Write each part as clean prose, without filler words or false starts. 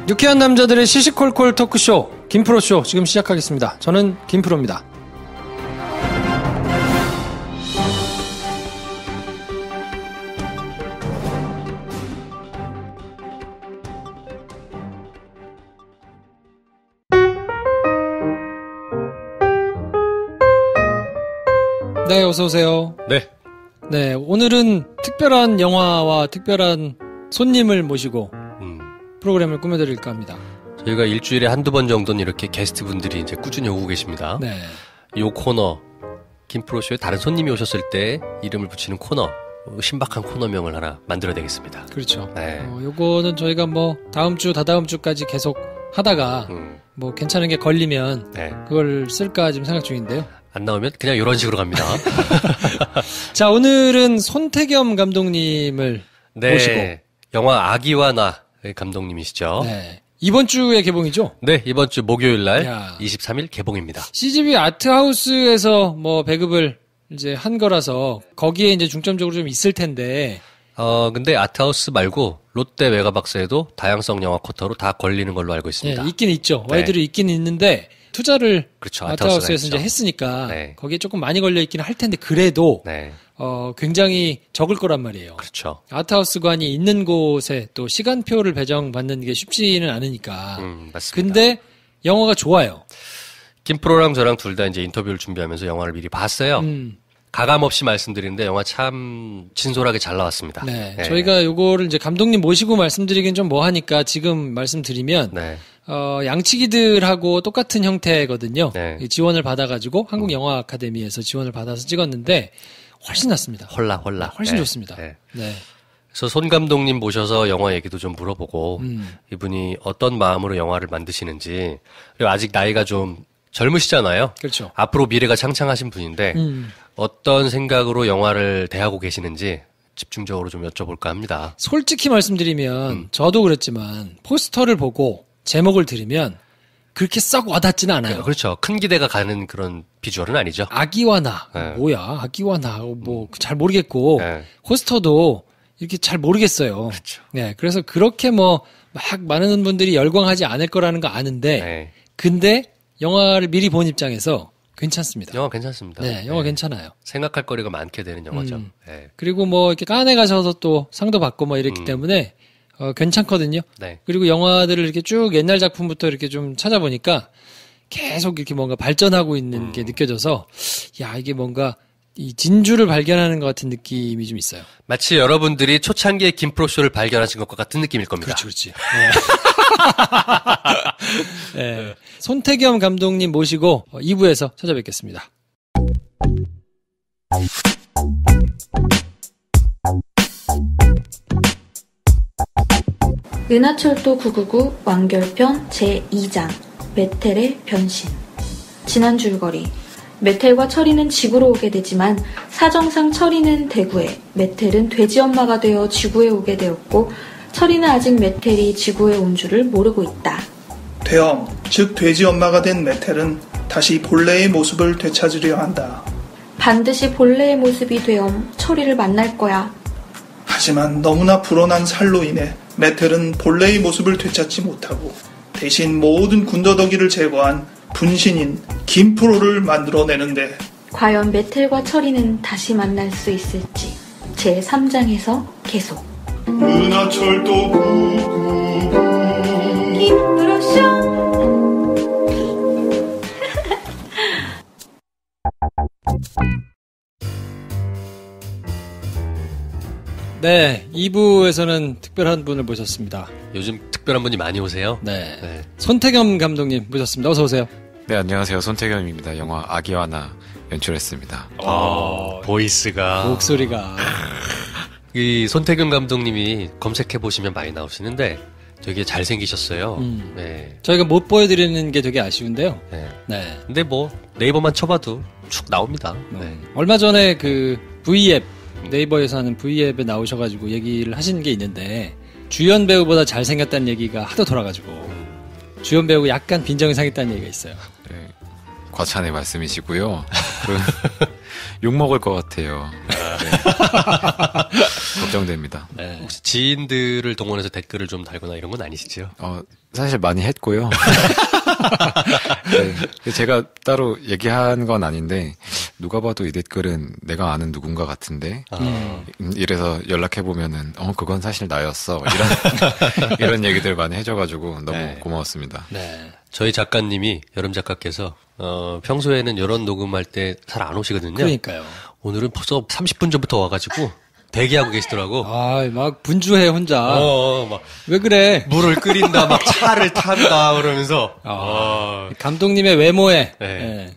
유쾌한 남자들의 시시콜콜 토크쇼 김프로쇼 지금 시작하겠습니다. 저는 김프로입니다. 네, 어서오세요. 네, 오늘은 특별한 영화와 특별한 손님을 모시고 프로그램을 꾸며드릴까 합니다. 저희가 일주일에 한두 번 정도는 이렇게 게스트분들이 이제 꾸준히 오고 계십니다. 네. 요 코너, 김프로쇼에 다른 손님이 오셨을 때 이름을 붙이는 코너, 신박한 코너명을 하나 만들어야 되겠습니다. 그렇죠. 네. 요거는 저희가 뭐 다음 주, 다다음 주까지 계속 하다가 뭐 괜찮은 게 걸리면 네. 그걸 쓸까 지금 생각 중인데요. 안 나오면 그냥 이런 식으로 갑니다. 자, 오늘은 손태겸 감독님을 모시고 영화 아기와 나 감독님이시죠. 네. 이번 주에 개봉이죠? 네, 이번 주 목요일 날 23일 개봉입니다. CGV 아트하우스에서 뭐 배급을 이제 한 거라서 거기에 이제 중점적으로 좀 있을 텐데. 근데 아트하우스 말고 롯데 메가박스에도 다양성 영화 쿼터로 다 걸리는 걸로 알고 있습니다. 네, 있긴 있죠. 와이드로 있긴 있는데 투자를 그렇죠. 아트하우스에서 이제 했으니까 거기에 조금 많이 걸려 있긴 할 텐데 그래도 굉장히 적을 거란 말이에요. 그렇죠. 아트하우스관이 있는 곳에 또 시간표를 배정받는 게 쉽지는 않으니까. 맞습니다. 근데 영화가 좋아요. 김프로랑 저랑 둘 다 이제 인터뷰를 준비하면서 영화를 미리 봤어요. 가감 없이 말씀드리는데 영화 참 진솔하게 잘 나왔습니다. 네. 저희가 요거를 이제 감독님 모시고 말씀드리긴 좀 뭐하니까 지금 말씀드리면 양치기들하고 똑같은 형태거든요. 지원을 받아가지고 한국 영화 아카데미에서 지원을 받아서 찍었는데 훨씬 낫습니다. 홀라. 훨씬 좋습니다. 네. 그래서 손 감독님 모셔서 영화 얘기도 좀 물어보고 이분이 어떤 마음으로 영화를 만드시는지 그리고 아직 나이가 좀 젊으시잖아요. 그렇죠. 앞으로 미래가 창창하신 분인데 어떤 생각으로 영화를 대하고 계시는지 집중적으로 좀 여쭤볼까 합니다. 솔직히 말씀드리면 저도 그랬지만 포스터를 보고 제목을 들으면 그렇게 썩 와닿지는 않아요. 그렇죠. 큰 기대가 가는 그런 비주얼은 아니죠. 아기와 나 뭐야 아기와 나 뭐 잘 모르겠고 포스터도 이렇게 잘 모르겠어요. 그렇죠. 네, 그래서 그렇게 뭐 막 많은 분들이 열광하지 않을 거라는 거 아는데 근데 영화를 미리 본 입장에서 괜찮습니다. 영화 괜찮습니다. 네, 영화 괜찮아요. 생각할 거리가 많게 되는 영화죠. 그리고 뭐 이렇게 깐에 가셔서 또 상도 받고 뭐 이랬기 때문에 괜찮거든요. 그리고 영화들을 이렇게 쭉 옛날 작품부터 이렇게 좀 찾아보니까 계속 이렇게 뭔가 발전하고 있는 게 느껴져서 야, 이게 뭔가 이 진주를 발견하는 것 같은 느낌이 좀 있어요. 마치 여러분들이 초창기의 김프로쇼를 발견하신 것과 같은 느낌일 겁니다. 그렇지. 네. 손태겸 감독님 모시고 2부에서 찾아뵙겠습니다. 은하철도 999 완결편 제2장 메텔의 변신. 지난 줄거리 메텔과 철이는 지구로 오게 되지만 사정상 철이는 대구에, 메텔은 돼지 엄마가 되어 지구에 오게 되었고 철이는 아직 메텔이 지구에 온 줄을 모르고 있다. 되엄, 즉 돼지 엄마가 된 메텔은 다시 본래의 모습을 되찾으려 한다. 반드시 본래의 모습이 되엄 철이를 만날 거야. 하지만 너무나 불어난 살로 인해 메텔은 본래의 모습을 되찾지 못하고 대신 모든 군더더기를 제거한 분신인 김프로를 만들어내는데 과연 메텔과 철이는 다시 만날 수 있을지 제3장에서 계속. 은하철도 999 김프로쇼. 네, 2부에서는 특별한 분을 모셨습니다. 요즘 특별한 분이 많이 오세요. 네. 손태겸 감독님 모셨습니다. 어서 오세요. 네, 안녕하세요. 손태겸입니다. 영화 아기와 나 연출했습니다. 보이스가. 목소리가. 이 손태겸 감독님이 검색해보시면 많이 나오시는데 되게 잘생기셨어요. 저희가 못 보여드리는 게 되게 아쉬운데요. 네. 근데 뭐 네이버만 쳐봐도 쭉 나옵니다. 얼마 전에 그 V앱, 네이버에서 하는 V앱에 나오셔가지고 얘기를 하시는 게 있는데 주연 배우보다 잘생겼다는 얘기가 하도 돌아가지고 주연 배우가 약간 빈정이 상했다는 얘기가 있어요. 과찬의 말씀이시고요. 욕 먹을 것 같아요. 네. 걱정됩니다. 네. 혹시 지인들을 동원해서 댓글을 좀 달거나 이런 건 아니시죠? 사실 많이 했고요. 네. 제가 따로 얘기한 건 아닌데 누가 봐도 이 댓글은 내가 아는 누군가 같은데 이래서 연락해 보면은 그건 사실 나였어. 이런 얘기들 많이 해줘가지고 너무 네. 고마웠습니다. 네. 저희 작가님이 여름 작가께서 평소에는 이런 녹음할 때 잘 안 오시거든요. 그러니까요. 오늘은 벌써 30분 전부터 와가지고 대기하고 계시더라고. 막 분주해 혼자. 막 왜 그래? 물을 끓인다, 막 차를 탄다 그러면서. 감독님의 외모에 네.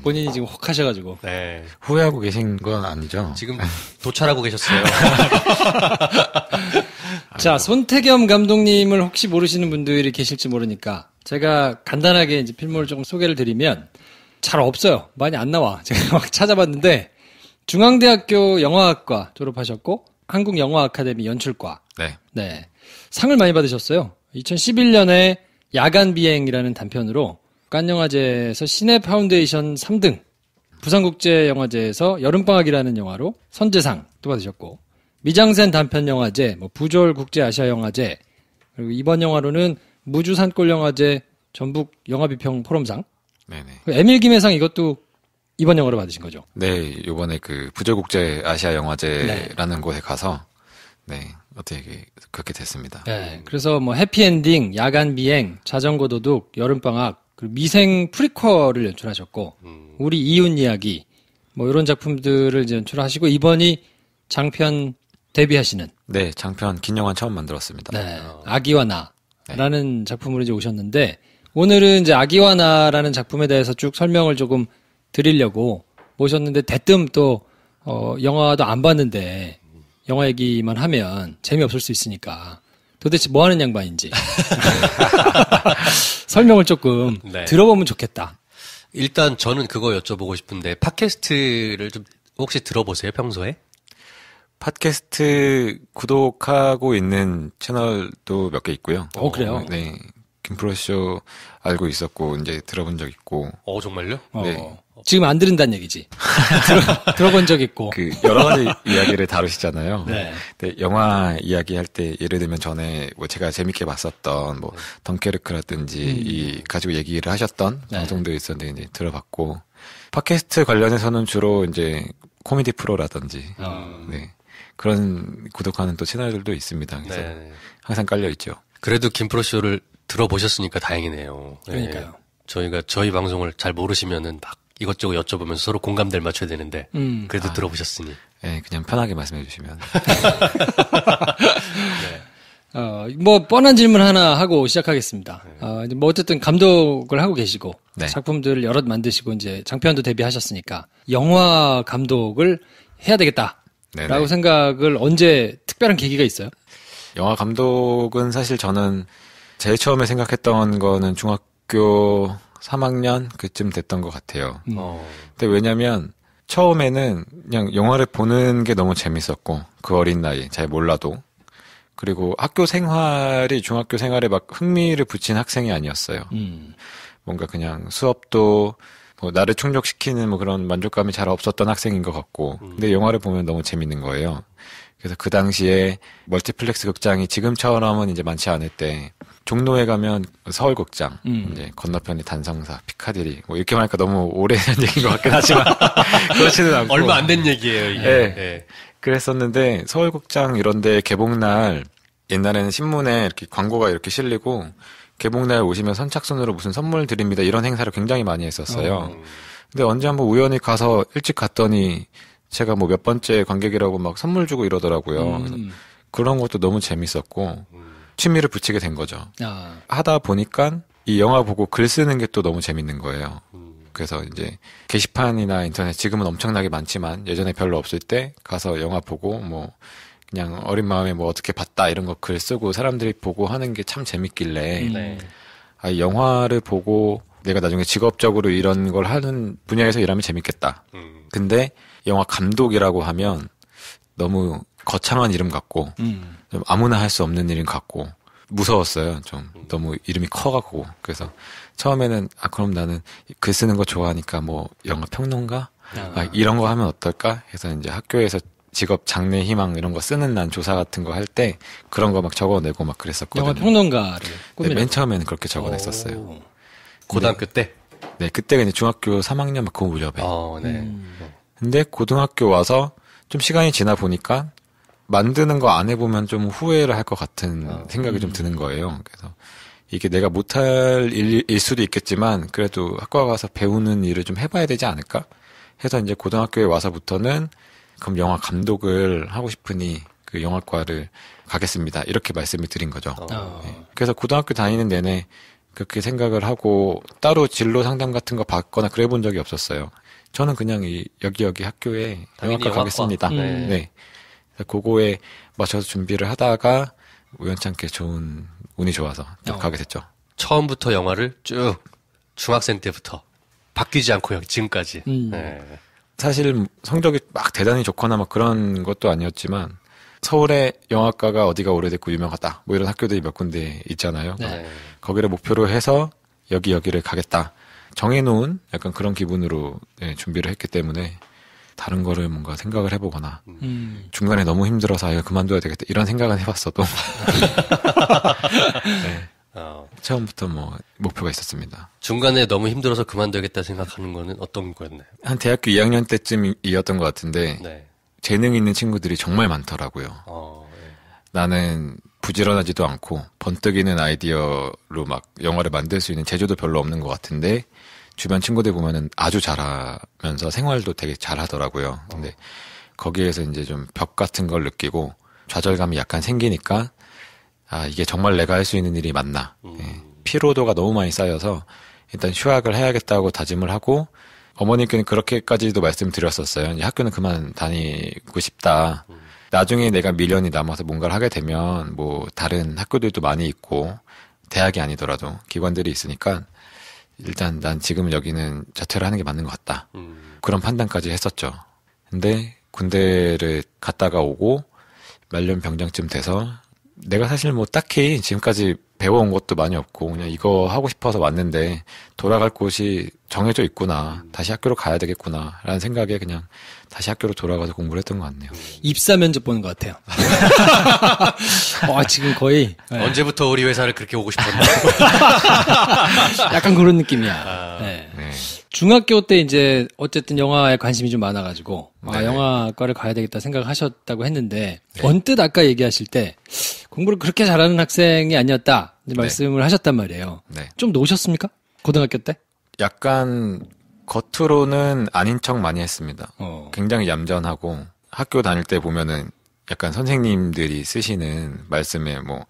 본인이 지금 혹하셔가지고. 네. 후회하고 계신 건 아니죠? 지금 도찰하고 계셨어요. 자, 손태겸 감독님을 혹시 모르시는 분들이 계실지 모르니까 제가 간단하게 이제 필모를 조금 소개를 드리면 잘 없어요. 많이 안 나와. 제가 막 찾아봤는데 중앙대학교 영화학과 졸업하셨고 한국영화아카데미 연출과. 네. 네. 상을 많이 받으셨어요. 2011년에 야간비행이라는 단편으로 칸영화제에서 시내 파운데이션 3등, 부산국제영화제에서 여름방학이라는 영화로 선제상도 받으셨고, 미장센 단편영화제, 부졸국제아시아영화제, 그리고 이번 영화로는 무주산골영화제 전북 영화비평 포럼상, 네네. 에밀김해상 이것도 이번 영화로 받으신 거죠? 네, 이번에 부졸국제아시아영화제라는 곳에 가서 네, 어떻게 그렇게 됐습니다. 네, 그래서 해피엔딩, 야간비행, 자전거 도둑, 여름방학, 그리고 미생 프리퀄을 연출하셨고, 우리 이웃 이야기, 이런 작품들을 이제 연출하시고, 이번이 장편 데뷔하시는. 네, 장편 긴 영화 처음 만들었습니다. 네, 아기와 나라는 작품으로 이제 오셨는데, 오늘은 이제 아기와 나라는 작품에 대해서 쭉 설명을 조금 드리려고 모셨는데, 대뜸 또, 영화도 안 봤는데, 영화 얘기만 하면 재미없을 수 있으니까, 도대체 뭐 하는 양반인지. 설명을 조금 네. 들어보면 좋겠다. 일단 저는 그거 여쭤보고 싶은데 팟캐스트를 좀 혹시 들어보세요, 평소에? 팟캐스트 구독하고 있는 채널도 몇 개 있고요. 그래요? 네. 김프로쇼 알고 있었고 이제 들어본 적 있고. 정말요? 네. 지금 안 들은다는 얘기지. 들어본 적 있고. 여러 가지 이야기를 다루시잖아요. 네. 근데 영화 이야기할 때 예를 들면 전에 제가 재밌게 봤었던 덩케르크라든지 가지고 얘기를 하셨던 네. 방송도 있었는데 이제 들어봤고 팟캐스트 관련해서는 주로 이제 코미디 프로라든지 네. 그런 구독하는 또 채널들도 있습니다. 그래서 네. 항상 깔려 있죠. 그래도 김프로쇼를 들어보셨으니까 다행이네요. 그러니까요. 네. 저희가 저희 방송을 잘 모르시면은 막 이것저것 여쭤보면서 서로 공감대를 맞춰야 되는데 그래도 들어보셨으니. 네, 그냥 편하게 말씀해 주시면. 네. 뻔한 질문 하나 하고 시작하겠습니다. 이제 어쨌든 감독을 하고 계시고 네. 작품들을 여럿 만드시고 이제 장편도 데뷔하셨으니까 영화 감독을 해야 되겠다라고 네네. 생각을 언제 특별한 계기가 있어요? 영화 감독은 사실 저는 제일 처음에 생각했던 거는 중학교 3학년 그쯤 됐던 것 같아요. 근데 왜냐면 처음에는 그냥 영화를 보는 게 너무 재밌었고 그 어린 나이에 잘 몰라도 그리고 학교 생활이 중학교 생활에 막 흥미를 붙인 학생이 아니었어요. 뭔가 그냥 수업도 나를 충족시키는 그런 만족감이 잘 없었던 학생인 것 같고 근데 영화를 보면 너무 재밌는 거예요. 그래서 그 당시에 멀티플렉스 극장이 지금처럼은 이제 많지 않을 때 종로에 가면 서울극장, 이제 건너편에 단성사, 피카디리 이렇게 말하니까 너무 오래된 얘기인 것 같긴 하지만 그렇지는 않고 얼마 안 된 얘기예요 이게. 네. 네. 그랬었는데 서울극장 이런데 개봉날 옛날에는 신문에 이렇게 광고가 이렇게 실리고 개봉날 오시면 선착순으로 무슨 선물 드립니다 이런 행사를 굉장히 많이 했었어요. 근데 언제 한번 우연히 가서 일찍 갔더니 제가 몇 번째 관객이라고 막 선물 주고 이러더라고요. 그래서 그런 것도 너무 재밌었고 취미를 붙이게 된 거죠. 하다 보니까 이 영화 보고 글 쓰는 게 또 너무 재밌는 거예요. 그래서 이제 게시판이나 인터넷 지금은 엄청나게 많지만 예전에 별로 없을 때 가서 영화 보고 그냥 어린 마음에 어떻게 봤다 이런 거 글 쓰고 사람들이 보고 하는 게 참 재밌길래 이 영화를 보고 내가 나중에 직업적으로 이런 걸 하는 분야에서 일하면 재밌겠다. 근데 영화 감독이라고 하면 너무 거창한 이름 같고 좀 아무나 할 수 없는 이름 같고 무서웠어요. 좀 너무 이름이 커가고. 그래서 처음에는 그럼 나는 글 쓰는 거 좋아하니까 뭐 영화 평론가 이런 거 하면 어떨까 해서 이제 학교에서 직업 장래 희망 이런 거 쓰는 난 조사 같은 거 할 때 그런 거 막 적어내고 막 그랬었거든요. 영화 평론가를 네, 맨 처음에는 그렇게 적어냈었어요. 고등학교 때? 네, 그때가 이제 중학교 3학년 막 그 무렵에. 네. 근데 고등학교 와서 좀 시간이 지나 보니까 만드는 거 안 해보면 좀 후회를 할 것 같은 생각이 좀 드는 거예요. 그래서 이게 내가 못할 일일 수도 있겠지만 그래도 학과 가서 배우는 일을 좀 해봐야 되지 않을까? 해서 이제 고등학교에 와서부터는 그럼 영화 감독을 하고 싶으니 그 영화과를 가겠습니다. 이렇게 말씀을 드린 거죠. 네. 그래서 고등학교 다니는 내내 그렇게 생각을 하고 따로 진로 상담 같은 거 받거나 그래 본 적이 없었어요. 저는 그냥 여기 학교에 영화과 가겠습니다. 네. 그거에 맞춰서 준비를 하다가 우연찮게 좋은 운이 좋아서 가게 됐죠. 처음부터 영화를 쭉 중학생 때부터 바뀌지 않고 지금까지. 네. 사실 성적이 막 대단히 좋거나 막 그런 것도 아니었지만 서울에 영화과가 어디가 오래됐고 유명하다 뭐 이런 학교들이 몇 군데 있잖아요. 네. 거기를 목표로 해서 여기를 가겠다 정해놓은 약간 그런 기분으로 준비를 했기 때문에 다른 거를 뭔가 생각을 해보거나 중간에 너무 힘들어서 이거 그만둬야 되겠다 이런 생각은 해봤어도 네. 처음부터 뭐 목표가 있었습니다. 중간에 너무 힘들어서 그만둬야겠다 생각하는 거는 어떤 거였나요? 한 대학교 2학년 때쯤이었던 것 같은데 네. 재능 있는 친구들이 정말 많더라고요. 네. 나는 부지런하지도 않고 번뜩이는 아이디어로 막 영화를 만들 수 있는 재주도 별로 없는 것 같은데 주변 친구들 보면은 아주 잘하면서 생활도 되게 잘하더라고요. 근데 거기에서 이제 좀 벽 같은 걸 느끼고 좌절감이 약간 생기니까 이게 정말 내가 할 수 있는 일이 맞나. 예. 피로도가 너무 많이 쌓여서 일단 휴학을 해야겠다고 다짐을 하고 어머님께는 그렇게까지도 말씀드렸었어요. 이제 학교는 그만 다니고 싶다. 나중에 내가 미련이 남아서 뭔가를 하게 되면 뭐 다른 학교들도 많이 있고 대학이 아니더라도 기관들이 있으니까 일단 난 지금 여기는 자퇴를 하는 게 맞는 것 같다. 그런 판단까지 했었죠. 근데 군대를 갔다가 오고 말년 병장쯤 돼서 내가 사실 뭐 딱히 지금까지 배워온 것도 많이 없고 그냥 이거 하고 싶어서 왔는데 돌아갈 곳이 정해져 있구나. 다시 학교로 가야 되겠구나 라는 생각에 그냥 다시 학교로 돌아가서 공부를 했던 것 같네요. 입사 면접 보는 것 같아요. 지금 거의 언제부터 우리 회사를 그렇게 오고 싶었나? 약간 그런 느낌이야. 네. 중학교 때 이제 어쨌든 영화에 관심이 좀 많아가지고 영화과를 가야 되겠다 생각을 하셨다고 했는데 언뜻 아까 얘기하실 때 공부를 그렇게 잘하는 학생이 아니었다 말씀을 하셨단 말이에요. 좀 노셨습니까? 고등학교 때? 약간 겉으로는 아닌 척 많이 했습니다. 굉장히 얌전하고 학교 다닐 때 보면은 약간 선생님들이 쓰시는 말씀에 뭐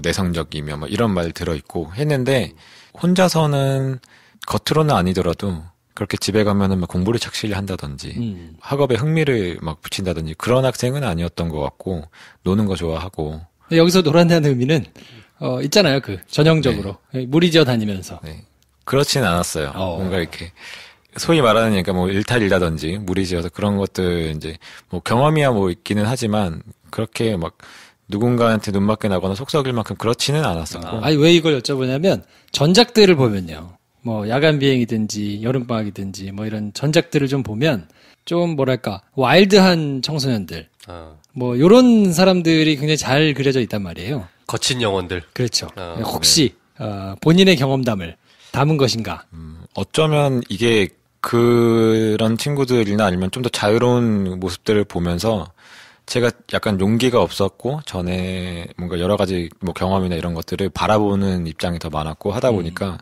내성적이며 뭐 이런 말 들어있고 했는데 혼자서는 겉으로는 아니더라도 그렇게 집에 가면은 막 공부를 착실히 한다든지 학업에 흥미를 막 붙인다든지 그런 학생은 아니었던 것 같고 노는 거 좋아하고 여기서 놀았다는 의미는 있잖아요. 그 전형적으로 무리지어 다니면서 그렇지는 않았어요. 뭔가 이렇게 소위 말하는 그러니까 뭐 일탈이라든지 무리지어서 그런 것들 이제 뭐 경험이야 뭐 있기는 하지만 그렇게 막 누군가한테 눈맞게 나거나 속썩일 만큼 그렇지는 않았었고. 왜 이걸 여쭤보냐면 전작들을 보면요. 뭐 야간 비행이든지 여름방학이든지 뭐 이런 전작들을 좀 보면 좀 뭐랄까 와일드한 청소년들 뭐 요런 사람들이 굉장히 잘 그려져 있단 말이에요. 거친 영혼들. 그렇죠. 혹시 본인의 경험담을 담은 것인가? 어쩌면 이게 그런 친구들이나 아니면 좀 더 자유로운 모습들을 보면서 제가 약간 용기가 없었고 전에 뭔가 여러 가지 뭐 경험이나 이런 것들을 바라보는 입장이 더 많았고 하다 보니까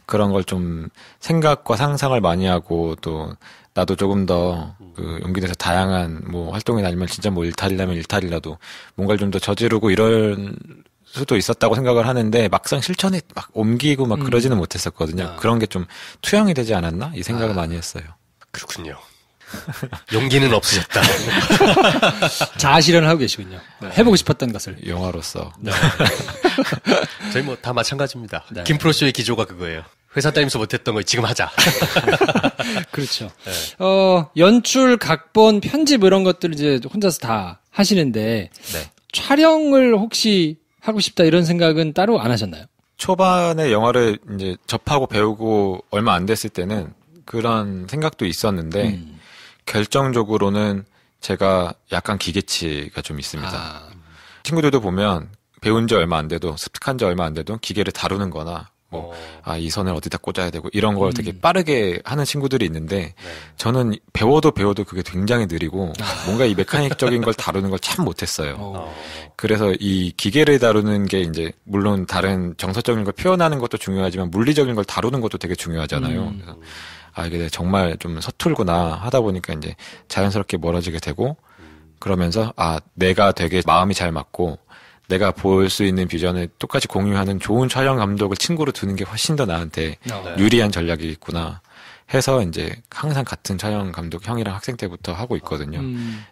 그런 걸 좀 생각과 상상을 많이 하고 또 나도 조금 더 그 용기 내서 다양한 뭐 활동이나 아니면 진짜 뭐 일탈이라면 일탈이라도 뭔가를 좀 더 저지르고 이럴 수도 있었다고 생각을 하는데 막상 실천에 막 옮기고 막 그러지는 못했었거든요. 그런 게 좀 투영이 되지 않았나? 이 생각을 많이 했어요. 그렇군요. 용기는 없으셨다. 자아실현을 하고 계시군요. 해보고 싶었던 것을. 영화로서. 저희 뭐 다 마찬가지입니다. 김프로쇼의 기조가 그거예요. 회사 다니면서 못했던 거 지금 하자. 그렇죠. 연출, 각본, 편집 이런 것들을 이제 혼자서 다 하시는데 촬영을 혹시 하고 싶다 이런 생각은 따로 안 하셨나요? 초반에 영화를 이제 접하고 배우고 얼마 안 됐을 때는 그런 생각도 있었는데 결정적으로는 제가 약간 기계치가 좀 있습니다. 친구들도 보면 배운 지 얼마 안 돼도 습득한 지 얼마 안 돼도 기계를 다루는 거나 이 선을 어디다 꽂아야 되고 이런 걸 되게 빠르게 하는 친구들이 있는데 저는 배워도 그게 굉장히 느리고 뭔가 이 메카닉적인 걸 다루는 걸 참 못했어요. 그래서 이 기계를 다루는 게 이제 물론 다른 정서적인 걸 표현하는 것도 중요하지만 물리적인 걸 다루는 것도 되게 중요하잖아요. 그래서 이게 정말 좀 서툴구나 하다 보니까 이제 자연스럽게 멀어지게 되고 그러면서 내가 되게 마음이 잘 맞고 내가 볼 수 있는 비전을 똑같이 공유하는 좋은 촬영 감독을 친구로 두는 게 훨씬 더 나한테 유리한 전략이겠구나 해서 이제 항상 같은 촬영 감독 형이랑 학생 때부터 하고 있거든요.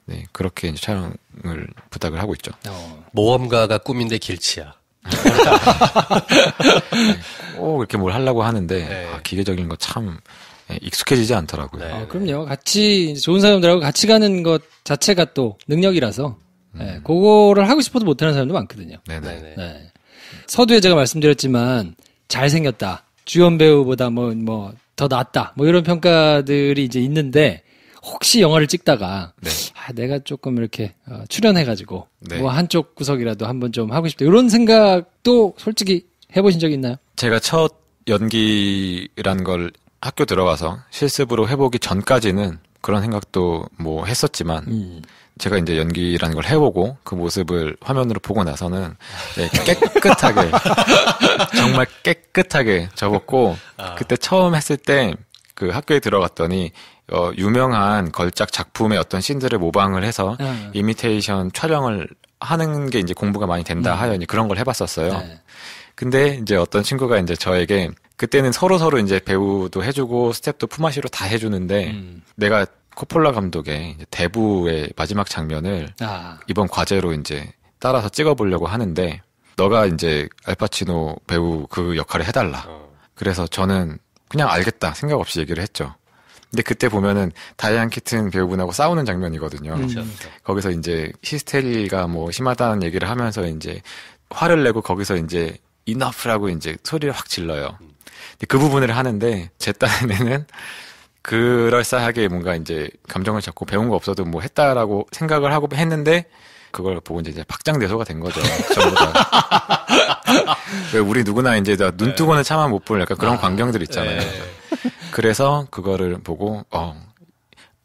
네, 그렇게 이제 촬영을 부탁을 하고 있죠. 모험가가 꿈인데 길치야. 꼭 이렇게 뭘 하려고 하는데 기계적인 거 참 익숙해지지 않더라고요. 그럼요. 같이 좋은 사람들하고 같이 가는 것 자체가 또 능력이라서 그거를 하고 싶어도 못하는 사람도 많거든요. 네네. 네. 서두에 제가 말씀드렸지만 잘생겼다, 주연 배우보다 더 낫다, 이런 평가들이 이제 있는데 혹시 영화를 찍다가 내가 조금 이렇게 출연해가지고 한쪽 구석이라도 한번 좀 하고 싶다 이런 생각도 솔직히 해보신 적 있나요? 제가 첫 연기란 걸 학교 들어가서 실습으로 해보기 전까지는 그런 생각도 했었지만 제가 이제 연기라는 걸 해보고 그 모습을 화면으로 보고 나서는 깨끗하게 정말 깨끗하게 접었고 그때 처음 했을 때 그 학교에 들어갔더니 유명한 걸작 작품의 어떤 씬들을 모방을 해서 이미테이션 촬영을 하는 게 이제 공부가 많이 된다 하여니 그런 걸 해봤었어요. 근데 이제 어떤 친구가 이제 저에게 그때는 서로 이제 배우도 해주고 스텝도 품앗이로 다 해주는데 내가 코폴라 감독의 대부의 마지막 장면을 이번 과제로 이제 따라서 찍어보려고 하는데 너가 이제 알파치노 배우 그 역할을 해달라. 그래서 저는 그냥 알겠다 생각 없이 얘기를 했죠. 근데 그때 보면은 다이안 키튼 배우분하고 싸우는 장면이거든요. 거기서 이제 히스테리가 심하다는 얘기를 하면서 이제 화를 내고 거기서 이제 enough라고 이제 소리를 확 질러요. 근데 그 부분을 하는데 제 딴에는 그럴싸하게 뭔가 이제 감정을 잡고 배운 거 없어도 했다라고 생각을 하고 했는데 그걸 보고 이제 박장대소가 된 거죠. 전부 다. 왜 우리 누구나 이제 눈 뜨고는 차마 못 볼 약간 그런 광경들 있잖아요. 그래서 그거를 보고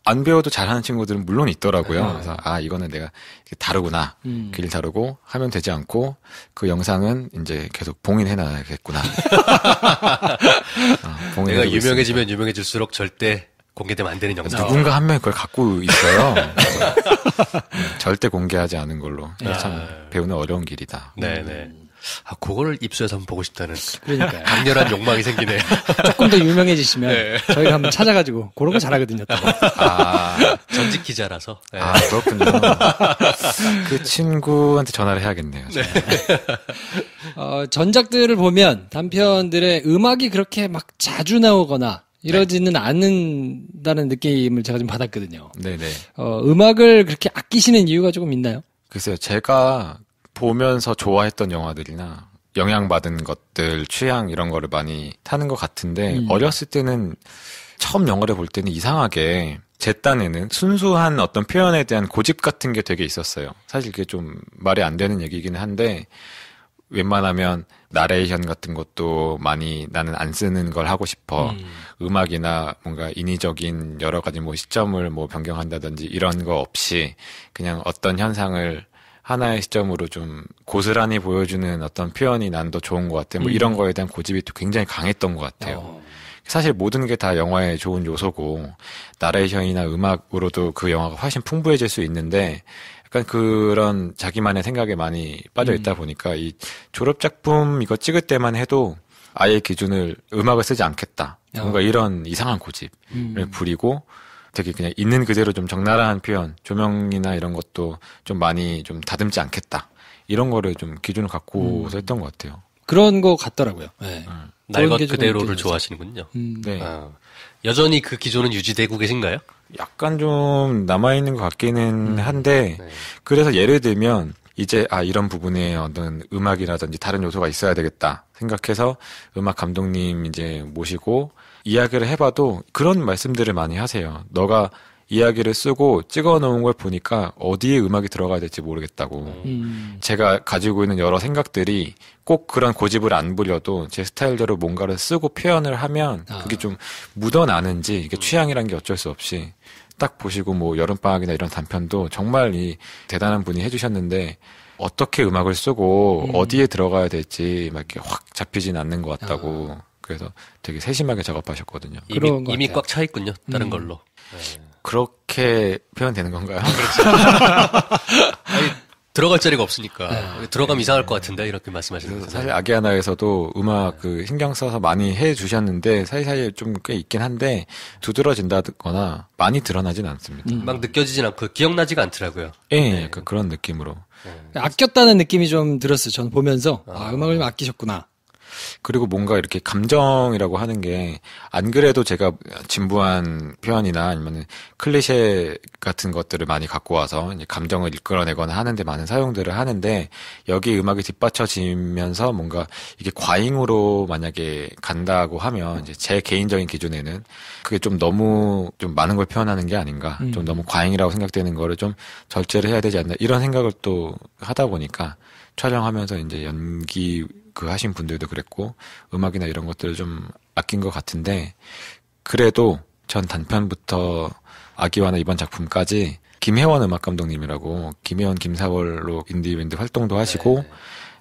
안 배워도 잘하는 친구들은 물론 있더라고요. 그래서 이거는 내가 다르구나. 길 다르고 하면 되지 않고 그 영상은 이제 계속 봉인해놔야겠구나. 내가 유명해지면 유명해질수록 절대 공개되면 안 되는 영상. 누군가 한 명이 그걸 갖고 있어요. 절대 공개하지 않은 걸로. 참 배우는 어려운 길이다. 네네. 그거를 입수해서 한번 보고 싶다는. 그러니까요. 강렬한 욕망이 생기네요. 조금 더 유명해지시면 저희가 한번 찾아가지고 그런 거 잘하거든요. 또. 전직 기자라서. 그렇군요. 그 친구한테 전화를 해야겠네요. 전작들을 보면 단편들의 음악이 그렇게 막 자주 나오거나 이러지는 않는다는 느낌을 제가 좀 받았거든요. 네네. 음악을 그렇게 아끼시는 이유가 조금 있나요? 글쎄요, 제가 보면서 좋아했던 영화들이나 영향받은 것들, 취향 이런 거를 많이 타는 것 같은데 어렸을 때는 처음 영화를 볼 때는 이상하게 제 딴에는 순수한 어떤 표현에 대한 고집 같은 게 되게 있었어요. 사실 그게 좀 말이 안 되는 얘기긴 한데 웬만하면 나레이션 같은 것도 많이 나는 안 쓰는 걸 하고 싶어. 음악이나 뭔가 인위적인 여러 가지 시점을 변경한다든지 이런 거 없이 그냥 어떤 현상을 하나의 시점으로 좀 고스란히 보여주는 어떤 표현이 난 더 좋은 것 같아. 이런 거에 대한 고집이 또 굉장히 강했던 것 같아요. 사실 모든 게 다 영화의 좋은 요소고 나레이션이나 음악으로도 그 영화가 훨씬 풍부해질 수 있는데 약간 그런 자기만의 생각에 많이 빠져 있다 보니까 이 졸업 작품 이거 찍을 때만 해도 아예 기준을 음악을 쓰지 않겠다. 뭔가 이런 이상한 고집을 부리고 되게 그냥 있는 그대로 좀 적나라한 표현, 조명이나 이런 것도 좀 많이 좀 다듬지 않겠다. 이런 거를 좀 기준을 갖고서 했던 것 같아요. 그런 거 같더라고요. 네. 날 것 그대로를 좋아하시는군요. 네. 여전히 그 기조는 유지되고 계신가요? 약간 좀 남아있는 것 같기는 한데, 그래서 예를 들면 이제 이런 부분에 어떤 음악이라든지 다른 요소가 있어야 되겠다 생각해서 음악 감독님 이제 모시고 이야기를 해봐도 그런 말씀들을 많이 하세요. 너가 이야기를 쓰고 찍어 놓은 걸 보니까 어디에 음악이 들어가야 될지 모르겠다고. 제가 가지고 있는 여러 생각들이 꼭 그런 고집을 안 부려도 제 스타일대로 뭔가를 쓰고 표현을 하면 그게 좀 묻어나는지 이게 취향이란 게 어쩔 수 없이 딱 보시고 뭐 여름방학이나 이런 단편도 정말 이 대단한 분이 해주셨는데 어떻게 음악을 쓰고 어디에 들어가야 될지 막 이렇게 확 잡히진 않는 것 같다고. 그래서 되게 세심하게 작업하셨거든요. 이미 꽉 차 있군요. 다른 걸로. 네. 그렇게 표현되는 건가요? 아니, 들어갈 자리가 없으니까 들어가면 이상할 것 같은데 이렇게 말씀하시는 거죠. 사실 아기하나에서도 음악 그 신경 써서 많이 해주셨는데 사이사이에 좀 꽤 있긴 한데 두드러진다거나 많이 드러나진 않습니다. 막 느껴지진 않고 기억나지가 않더라고요. 네, 약간 그런 느낌으로. 아꼈다는 느낌이 좀 들었어요. 전 보면서 음악을 좀 아끼셨구나. 그리고 뭔가 이렇게 감정이라고 하는 게 안 그래도 제가 진부한 표현이나 아니면 클리셰 같은 것들을 많이 갖고 와서 이제 감정을 이끌어내거나 하는데 많은 사용들을 하는데 여기 음악이 뒷받쳐지면서 뭔가 이게 과잉으로 만약에 간다고 하면 이제 제 개인적인 기준에는 그게 좀 너무 좀 많은 걸 표현하는 게 아닌가 좀 너무 과잉이라고 생각되는 거를 좀 절제를 해야 되지 않나 이런 생각을 또 하다 보니까 촬영하면서 이제 연기 하신 분들도 그랬고 음악이나 이런 것들을 좀 아낀 것 같은데 그래도 전 단편부터 아기와나 이번 작품까지 김혜원 음악 감독님이라고 김혜원 김사월로 인디밴드 활동도 하시고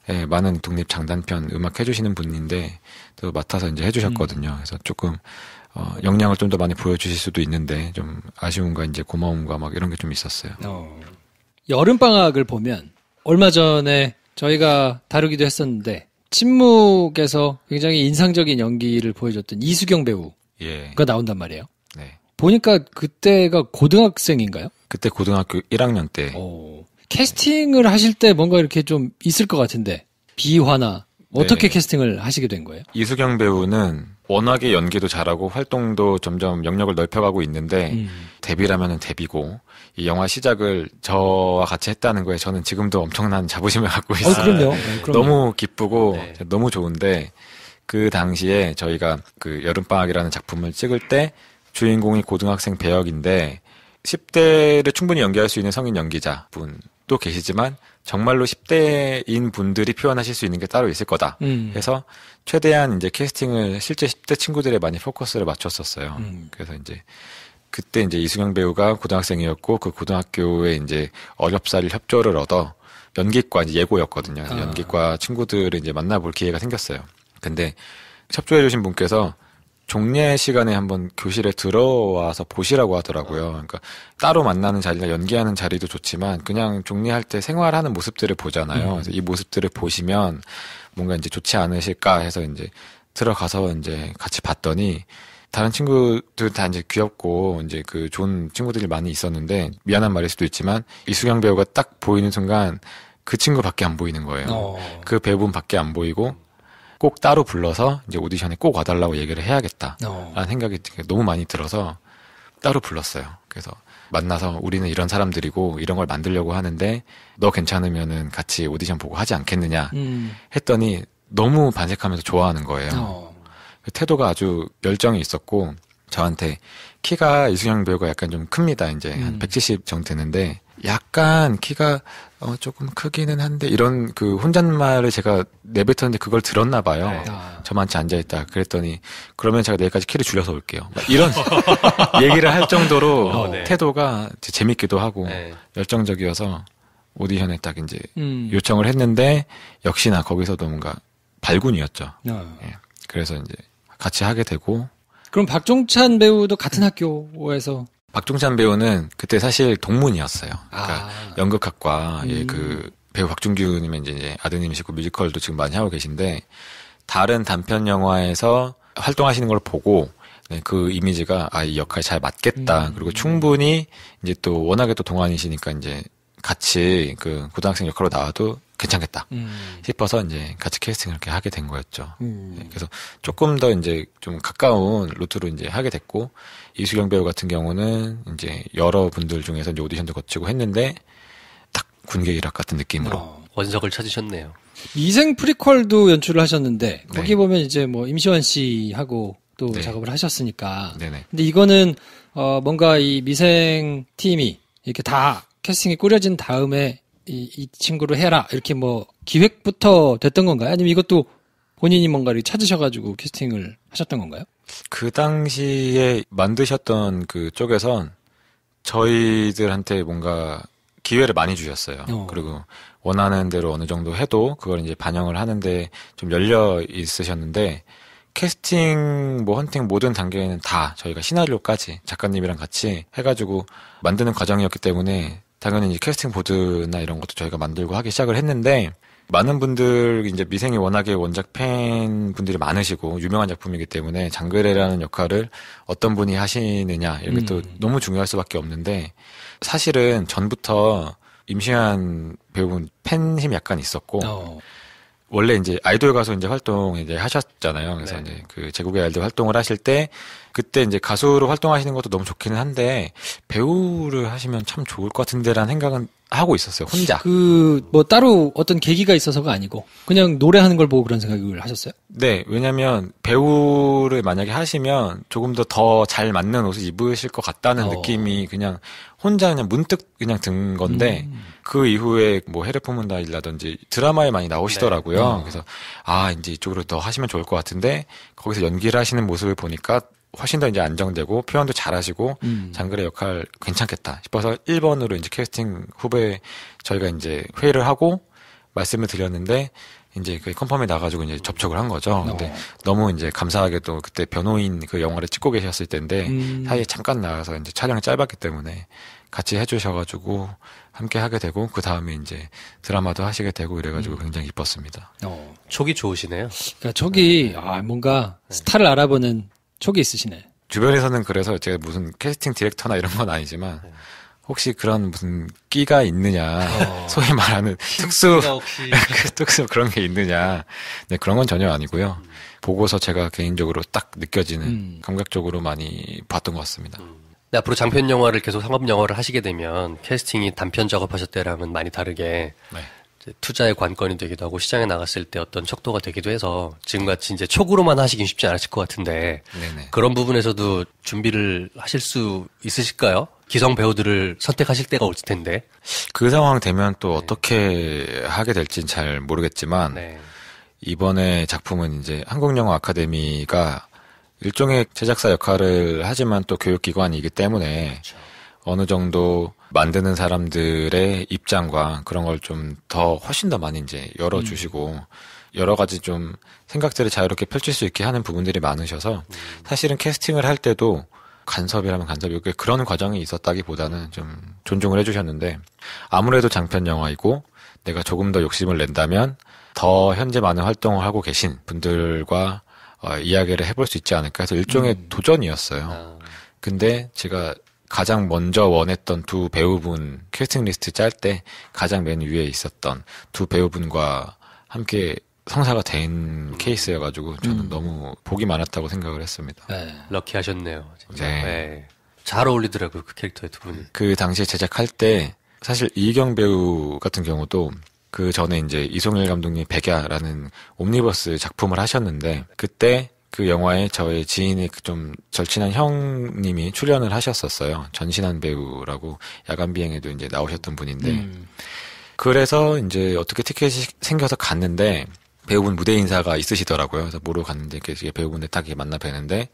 예, 많은 독립 장단편 음악 해주시는 분인데 또 맡아서 이제 해주셨거든요. 그래서 조금 역량을 좀 더 많이 보여주실 수도 있는데 좀 아쉬움과 이제 고마움과 막 이런 게 좀 있었어요. 여름방학을 보면 얼마 전에 저희가 다루기도 했었는데 침묵에서 굉장히 인상적인 연기를 보여줬던 이수경 배우가 나온단 말이에요. 네. 보니까 그때가 고등학생인가요? 그때 고등학교 1학년 때. 캐스팅을 하실 때 뭔가 이렇게 좀 있을 것 같은데 비화나 어떻게 캐스팅을 하시게 된 거예요? 이수경 배우는 워낙에 연기도 잘하고 활동도 점점 영역을 넓혀가고 있는데 데뷔라면은 데뷔고 이 영화 시작을 저와 같이 했다는 거에 저는 지금도 엄청난 자부심을 갖고 있어요. 그럼요. 너무 기쁘고 너무 좋은데 그 당시에 저희가 그 여름방학이라는 작품을 찍을 때 주인공이 고등학생 배역인데 10대를 충분히 연기할 수 있는 성인 연기자 분도 계시지만 정말로 10대인 분들이 표현하실 수 있는 게 따로 있을 거다 해서 최대한 이제 캐스팅을 실제 10대 친구들에 많이 포커스를 맞췄었어요. 그래서 이제 그때 이제 이수경 배우가 고등학생이었고 그 고등학교에 이제 어렵사리 협조를 얻어 연기과 이제 예고였거든요. 연기과 친구들을 이제 만나볼 기회가 생겼어요. 근데 협조해주신 분께서 종례 시간에 한번 교실에 들어와서 보시라고 하더라고요. 그러니까 따로 만나는 자리나 연기하는 자리도 좋지만 그냥 종례할 때 생활하는 모습들을 보잖아요. 그래서 이 모습들을 보시면 뭔가 이제 좋지 않으실까 해서 이제 들어가서 이제 같이 봤더니 다른 친구들 다 이제 귀엽고 이제 그 좋은 친구들이 많이 있었는데 미안한 말일 수도 있지만 이수경 배우가 딱 보이는 순간 그 친구밖에 안 보이는 거예요. 그 배우분밖에 안 보이고 꼭 따로 불러서 이제 오디션에 꼭 와달라고 얘기를 해야겠다라는 생각이 너무 많이 들어서 따로 불렀어요. 그래서 만나서 우리는 이런 사람들이고 이런 걸 만들려고 하는데 너 괜찮으면은 같이 오디션 보고 하지 않겠느냐 했더니 너무 반색하면서 좋아하는 거예요. 태도가 아주 열정이 있었고 저한테 키가 이수경 배우가 약간 좀 큽니다. 이제 한 170 정도 되는데 약간 키가 조금 크기는 한데 이런 그 혼잣말을 제가 내뱉었는데 그걸 들었나 봐요. 저만치 앉아있다. 그랬더니 그러면 제가 내일까지 키를 줄여서 올게요. 이런 얘기를 할 정도로 태도가 재밌기도 하고 열정적이어서 오디션에 딱 이제 요청을 했는데 역시나 거기서도 뭔가 발군이었죠. 예. 그래서 이제 같이 하게 되고. 그럼 박종찬 배우도 같은 학교에서? 박종찬 배우는 그때 사실 동문이었어요. 그러니까 연극학과의 그 배우 박준규님의 이제 아드님이시고 뮤지컬도 지금 많이 하고 계신데 다른 단편 영화에서 활동하시는 걸 보고 그 이미지가 이 역할 잘 맞겠다. 그리고 충분히 이제 또 워낙에 또 동안이시니까 이제 같이 그 고등학생 역할로 나와도 괜찮겠다 싶어서 이제 같이 캐스팅을 이렇게 하게 된 거였죠. 그래서 조금 더 이제 좀 가까운 루트로 이제 하게 됐고 이수경 배우 같은 경우는 이제 여러 분들 중에서 이제 오디션도 거치고 했는데 딱 군계 일학 같은 느낌으로. 원석을 찾으셨네요. 미생 프리퀄도 연출을 하셨는데 거기 네. 보면 이제 뭐 임시완 씨하고 또 네. 작업을 하셨으니까. 네네. 근데 이거는 뭔가 이 미생 팀이 이렇게 다 캐스팅이 꾸려진 다음에 이 친구를 해라 이렇게 뭐 기획부터 됐던 건가요? 아니면 이것도 본인이 뭔가를 찾으셔가지고 캐스팅을 하셨던 건가요? 그 당시에 만드셨던 그 쪽에선 저희들한테 뭔가 기회를 많이 주셨어요. 그리고 원하는 대로 어느 정도 해도 그걸 이제 반영을 하는데 좀 열려 있으셨는데 캐스팅, 뭐 헌팅 모든 단계에는 다 저희가 시나리오까지 작가님이랑 같이 해가지고 만드는 과정이었기 때문에 당연히 이제 캐스팅 보드나 이런 것도 저희가 만들고 하기 시작을 했는데 많은 분들 이제 미생이 워낙에 원작 팬 분들이 많으시고 유명한 작품이기 때문에 장그래라는 역할을 어떤 분이 하시느냐 이런 게 또 너무 중요할 수밖에 없는데 사실은 전부터 임시완 배우분 팬심이 약간 있었고 원래 이제 아이돌 가수 이제 활동 이제 하셨잖아요. 그래서 네. 이제 그 제국의 아이돌 활동을 하실 때 그때 이제 가수로 활동하시는 것도 너무 좋기는 한데 배우를 하시면 참 좋을 것 같은데라는 생각은 하고 있었어요. 혼자. 뭐 따로 어떤 계기가 있어서가 아니고 그냥 노래하는 걸 보고 그런 생각을 하셨어요? 네, 왜냐면 배우를 만약에 하시면 조금 더 잘 맞는 옷을 입으실 것 같다는 느낌이 그냥 혼자 그냥 문득 그냥 든 건데 그 이후에 뭐 헤르포문다일라든지 드라마에 많이 나오시더라고요. 네. 그래서 이제 이쪽으로 더 하시면 좋을 것 같은데 거기서 연기를 하시는 모습을 보니까 훨씬 더 이제 안정되고 표현도 잘하시고 장그래 역할 괜찮겠다 싶어서 1번으로 이제 캐스팅 후배 저희가 이제 회의를 하고 말씀을 드렸는데 이제 그 컨펌이 나가지고 이제 접촉을 한 거죠. 근데 너무 이제 감사하게도 그때 변호인 그 영화를 찍고 계셨을 때인데 사이에 잠깐 나가서 이제 촬영이 짧았기 때문에 같이 해주셔가지고 함께 하게 되고 그 다음에 이제 드라마도 하시게 되고 이래가지고 굉장히 이뻤습니다. 촉이 좋으시네요. 그러니까 촉이 뭔가 스타를 알아보는 촉이 있으시네. 주변에서는 그래서 제가 무슨 캐스팅 디렉터나 이런 건 아니지만 혹시 그런 무슨 끼가 있느냐 소위 말하는 특수 그런 게 있느냐 네, 그런 건 전혀 아니고요. 보고서 제가 개인적으로 딱 느껴지는 감각적으로 많이 봤던 것 같습니다. 네, 앞으로 장편 영화를 계속 상업 영화를 하시게 되면 캐스팅이 단편 작업하실 때랑은 많이 다르게 네. 투자의 관건이 되기도 하고 시장에 나갔을 때 어떤 척도가 되기도 해서 지금같이 이제 촉으로만 하시긴 쉽지 않으실 것 같은데 네네. 그런 부분에서도 준비를 하실 수 있으실까요? 기성 배우들을 선택하실 때가 올 텐데 그 상황 되면 또 어떻게 하게 될지는 잘 모르겠지만 이번에 작품은 이제 한국영화 아카데미가 일종의 제작사 역할을 하지만 또 교육기관이기 때문에 그렇죠. 어느 정도 만드는 사람들의 입장과 그런 걸 좀 더 훨씬 더 많이 이제 열어주시고 여러 가지 좀 생각들을 자유롭게 펼칠 수 있게 하는 부분들이 많으셔서 사실은 캐스팅을 할 때도 간섭이라면 간섭이고 그런 과정이 있었다기보다는 좀 존중을 해주셨는데 아무래도 장편 영화이고 내가 조금 더 욕심을 낸다면 더 현재 많은 활동을 하고 계신 분들과 이야기를 해볼 수 있지 않을까 해서 일종의 도전이었어요. 근데 제가 가장 먼저 원했던 두 배우분 캐스팅 리스트 짤 때 가장 맨 위에 있었던 두 배우분과 함께 성사가 된 케이스여가지고 저는 너무 복이 많았다고 생각을 했습니다. 네. 럭키하셨네요. 진짜. 네. 네. 잘 어울리더라고요. 그 캐릭터의 두 분이. 그 당시에 제작할 때 사실 이희경 배우 같은 경우도 그 전에 이제 이송일 감독님 백야라는 옴니버스 작품을 하셨는데 그때 그 영화에 저의 지인의 좀 절친한 형님이 출연을 하셨었어요. 전신한 배우라고 야간비행에도 이제 나오셨던 분인데 그래서 이제 어떻게 티켓이 생겨서 갔는데 배우분 무대 인사가 있으시더라고요. 그래서 보러 갔는데 배우분들 딱 만나 뵈는데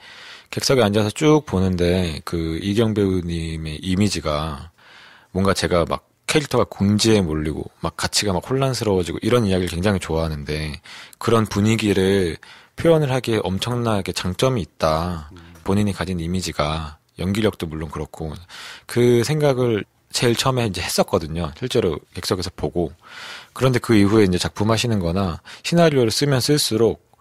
객석에 앉아서 쭉 보는데 그 이경 배우님의 이미지가 뭔가 제가 막 캐릭터가 궁지에 몰리고 막 가치가 막 혼란스러워지고 이런 이야기를 굉장히 좋아하는데 그런 분위기를 표현을 하기에 엄청나게 장점이 있다. 본인이 가진 이미지가 연기력도 물론 그렇고 그 생각을 제일 처음에 이제 했었거든요. 실제로 객석에서 보고. 그런데 그 이후에 이제 작품 하시는 거나 시나리오를 쓰면 쓸수록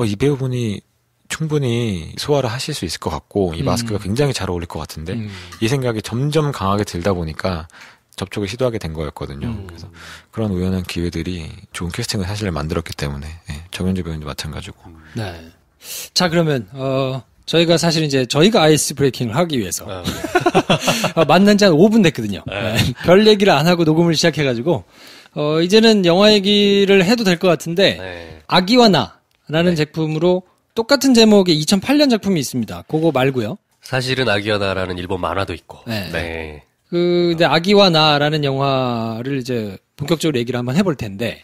이 배우분이 충분히 소화를 하실 수 있을 것 같고 이 마스크가 굉장히 잘 어울릴 것 같은데 이 생각이 점점 강하게 들다 보니까 접촉을 시도하게 된 거였거든요. 그래서 그런 우연한 기회들이 좋은 캐스팅을 사실 만들었기 때문에 정현주 배우님도 마찬가지고. 네. 자 그러면 저희가 사실 이제 저희가 아이스 브레이킹을 하기 위해서 만난 지 한 5분 됐거든요. 별 얘기를 안 하고 녹음을 시작해가지고 이제는 영화 얘기를 해도 될 것 같은데 아기와 나라는 제품으로 똑같은 제목의 2008년 작품이 있습니다. 그거 말고요. 사실은 아기와 나라는 일본 만화도 있고. 근데 아기와 나라는 영화를 이제 본격적으로 얘기를 한번 해볼 텐데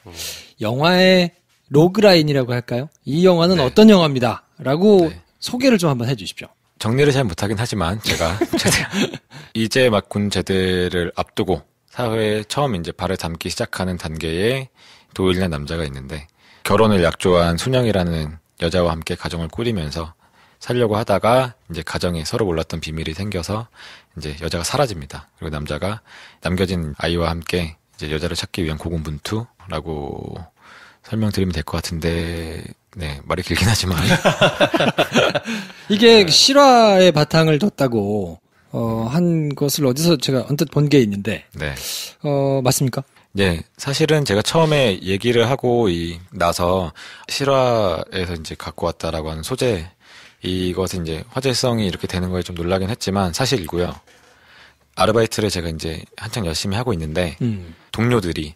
영화의 로그라인이라고 할까요? 이 영화는 어떤 영화입니다. 라고 소개를 좀 한번 해주십시오. 정리를 잘 못하긴 하지만 제가 이제 막 군 제대를 앞두고 사회에 처음 이제 발을 담기 시작하는 단계에 도일이라는 남자가 있는데 결혼을 약조한 순영이라는 여자와 함께 가정을 꾸리면서 살려고 하다가 이제 가정에 서로 몰랐던 비밀이 생겨서 이제 여자가 사라집니다. 그리고 남자가 남겨진 아이와 함께 이제 여자를 찾기 위한 고군분투라고 설명드리면 될 것 같은데, 말이 길긴 하지만. 이게 실화의 바탕을 뒀다고, 한 것을 어디서 제가 언뜻 본 게 있는데. 맞습니까? 네, 사실은 제가 처음에 얘기를 하고 나서 실화에서 이제 갖고 왔다라고 하는 소재, 이것은 이제 화제성이 이렇게 되는 거에 좀 놀라긴 했지만 사실이고요. 아르바이트를 제가 이제 한창 열심히 하고 있는데, 동료들이,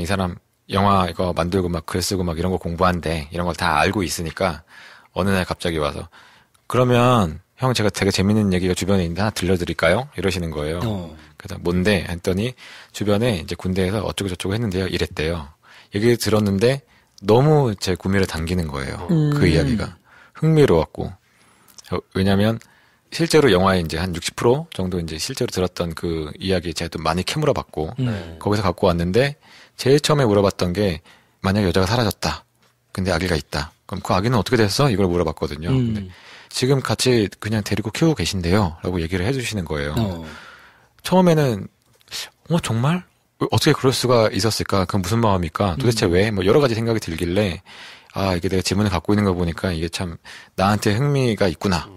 이 사람, 영화 이거 만들고 막 글 쓰고 막 이런 거 공부한대 이런 걸 다 알고 있으니까 어느 날 갑자기 와서 그러면 형 제가 되게 재밌는 얘기가 주변에 있는데 하나 들려드릴까요? 이러시는 거예요. 그래서 뭔데? 했더니 주변에 이제 군대에서 어쩌고 저쩌고 했는데요. 이랬대요. 얘기 들었는데 너무 제 구미를 당기는 거예요. 그 이야기가 흥미로웠고 왜냐하면 실제로 영화에 이제 한 60% 정도 이제 실제로 들었던 그 이야기 제가 또 많이 캐물어봤고 거기서 갖고 왔는데. 제일 처음에 물어봤던 게 만약에 여자가 사라졌다. 근데 아기가 있다. 그럼 그 아기는 어떻게 됐어? 이걸 물어봤거든요. 근데 지금 같이 그냥 데리고 키우고 계신데요. 라고 얘기를 해주시는 거예요. 처음에는 정말? 어떻게 그럴 수가 있었을까? 그건 무슨 마음일까? 도대체 왜? 뭐 여러 가지 생각이 들길래 이게 내가 질문을 갖고 있는 거 보니까 이게 참 나한테 흥미가 있구나.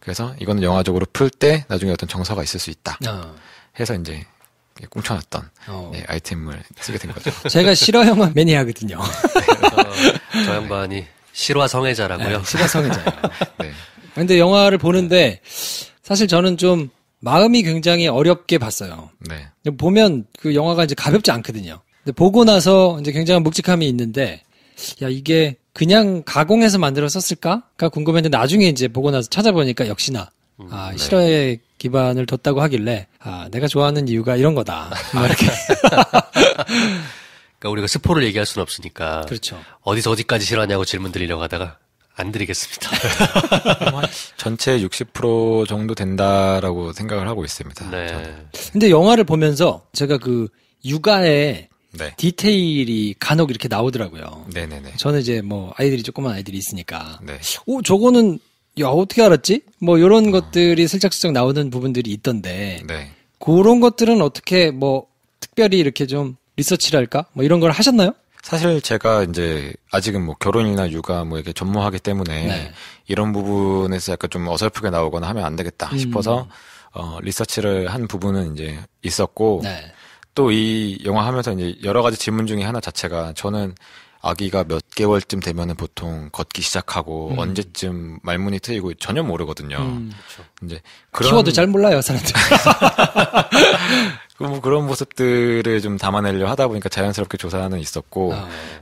그래서 이거는 영화적으로 풀 때 나중에 어떤 정서가 있을 수 있다. 해서 이제 꽁쳐놨던 아이템을 쓰게 된 거죠. 제가 실화 영화 매니아거든요. 저 양반이 실화 성애자라고요. 실화 성애자예요. 근데 영화를 보는데 사실 저는 좀 마음이 굉장히 어렵게 봤어요. 보면 그 영화가 이제 가볍지 않거든요. 근데 보고 나서 이제 굉장한 묵직함이 있는데 이게 그냥 가공해서 만들었었을까가 궁금했는데 나중에 이제 보고 나서 찾아보니까 역시나 실화에 기반을 뒀다고 하길래 내가 좋아하는 이유가 이런 거다. 이렇게. 그러니까 우리가 스포를 얘기할 수는 없으니까. 그렇죠. 어디서 어디까지 실화냐고 질문 드리려고 하다가 안 드리겠습니다. 전체 60% 정도 된다라고 생각을 하고 있습니다. 근데 영화를 보면서 제가 그 육아에 디테일이 간혹 이렇게 나오더라고요. 저는 이제 뭐 아이들이 조그만 아이들이 있으니까. 저거는 어떻게 알았지? 뭐, 요런 것들이 슬쩍슬쩍 나오는 부분들이 있던데. 그런 것들은 어떻게 뭐, 특별히 이렇게 좀 리서치랄까? 뭐 이런 걸 하셨나요? 사실 제가 이제, 아직은 뭐 결혼이나 육아 뭐 이렇게 전무하기 때문에, 이런 부분에서 약간 좀 어설프게 나오거나 하면 안 되겠다 싶어서, 리서치를 한 부분은 이제 있었고, 또 이 영화 하면서 이제 여러 가지 질문 중에 하나 자체가 저는 아기가 몇 개월쯤 되면은 보통 걷기 시작하고 언제쯤 말문이 트이고 전혀 모르거든요. 이제 키워도 잘 몰라요, 사람들. 뭐 그런 모습들을 좀 담아내려 하다 보니까 자연스럽게 조사는 있었고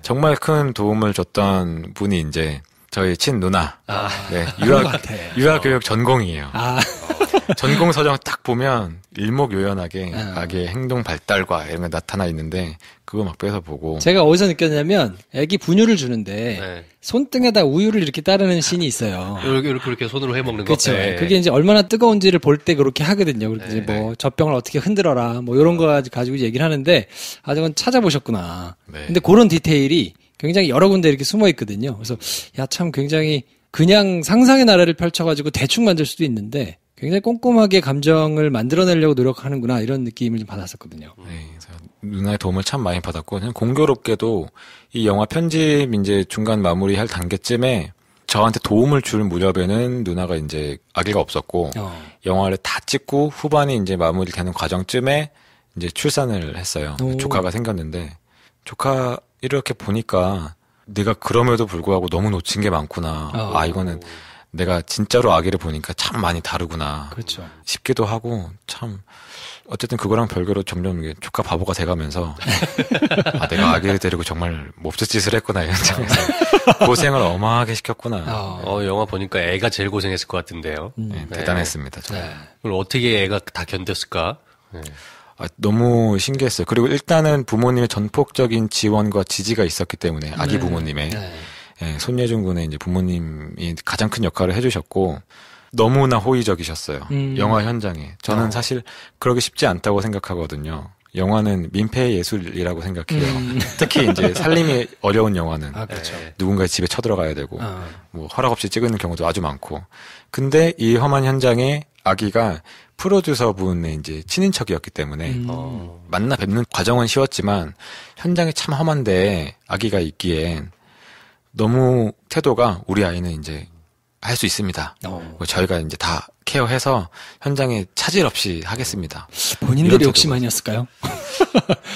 정말 큰 도움을 줬던 분이 이제 저희 친 누나. 유아 교육 전공이에요. 전공 서적 딱 보면 일목요연하게 아기의 행동 발달과 이런 게 나타나 있는데 그거 막 빼서 보고 제가 어디서 느꼈냐면 애기 분유를 주는데 손등에다 우유를 이렇게 따르는 씬이 있어요. 이렇게 손으로 해먹는 거. 그렇죠. 그게 이제 얼마나 뜨거운지를 볼 때 그렇게 하거든요. 그래서 이제 뭐 젖병을 어떻게 흔들어라 뭐 이런 거 가지고 얘기를 하는데 아직은 찾아보셨구나. 근데 그런 디테일이 굉장히 여러 군데 이렇게 숨어 있거든요. 그래서 참 굉장히 그냥 상상의 나라를 펼쳐가지고 대충 만들 수도 있는데 굉장히 꼼꼼하게 감정을 만들어내려고 노력하는구나 이런 느낌을 좀 받았었거든요. 누나의 도움을 참 많이 받았고 그냥 공교롭게도 이 영화 편집 이제 중간 마무리할 단계쯤에 저한테 도움을 줄 무렵에는 누나가 이제 아기가 없었고 영화를 다 찍고 후반이 이제 마무리되는 과정쯤에 이제 출산을 했어요. 조카가 생겼는데 조카 이렇게 보니까 내가 그럼에도 불구하고 너무 놓친 게 많구나. 이거는 내가 진짜로 아기를 보니까 참 많이 다르구나. 그렇죠. 싶기도 하고 참 어쨌든 그거랑 별개로 점점 이게 조카 바보가 돼가면서 아, 내가 아기를 데리고 정말 몹쓸 짓을 했구나 이 현장에서 고생을 어마하게 시켰구나. 영화 보니까 애가 제일 고생했을 것 같은데요. 네, 대단했습니다. 정말. 네. 그럼 어떻게 애가 다 견뎠을까? 네. 아, 너무 신기했어요. 그리고 일단은 부모님의 전폭적인 지원과 지지가 있었기 때문에 아기 부모님의 예, 손예준 군의 이제 부모님이 가장 큰 역할을 해주셨고 너무나 호의적이셨어요. 영화 현장에. 저는 사실 그러기 쉽지 않다고 생각하거든요. 영화는 민폐 예술이라고 생각해요. 특히 이제 살림이 어려운 영화는 그렇죠. 누군가의 집에 쳐들어가야 되고 뭐 허락 없이 찍는 경우도 아주 많고. 근데 이 험한 현장에 아기가 프로듀서 분의 이제 친인척이었기 때문에 만나 뵙는 과정은 쉬웠지만 현장이 참 험한데 아기가 있기엔 너무 태도가 우리 아이는 이제 할 수 있습니다. 저희가 이제 다 케어해서 현장에 차질 없이 하겠습니다. 본인들이 욕심아니었을까요?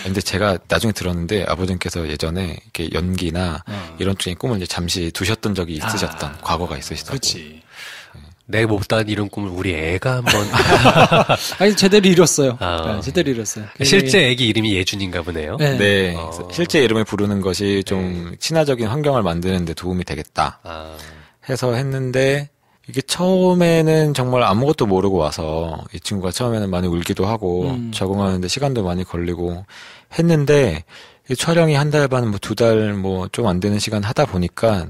근데 제가 나중에 들었는데 아버님께서 예전에 이렇게 연기나 이런 쪽의 꿈을 이제 잠시 두셨던 적이 있으셨던 과거가 있으시다고. 그렇지. 내 못한 이런 꿈을 우리 애가 한번 아니 제대로 이뤘어요. 제대로 이뤘어요. 실제 애기 이름이 예준인가 보네요. 네. 실제 이름을 부르는 것이 좀 친화적인 환경을 만드는 데 도움이 되겠다 해서 했는데 이게 처음에는 정말 아무것도 모르고 와서 이 친구가 처음에는 많이 울기도 하고 적응하는데 시간도 많이 걸리고 했는데 이 촬영이 한 달 반, 뭐 2달 뭐 좀 안 되는 시간 하다 보니까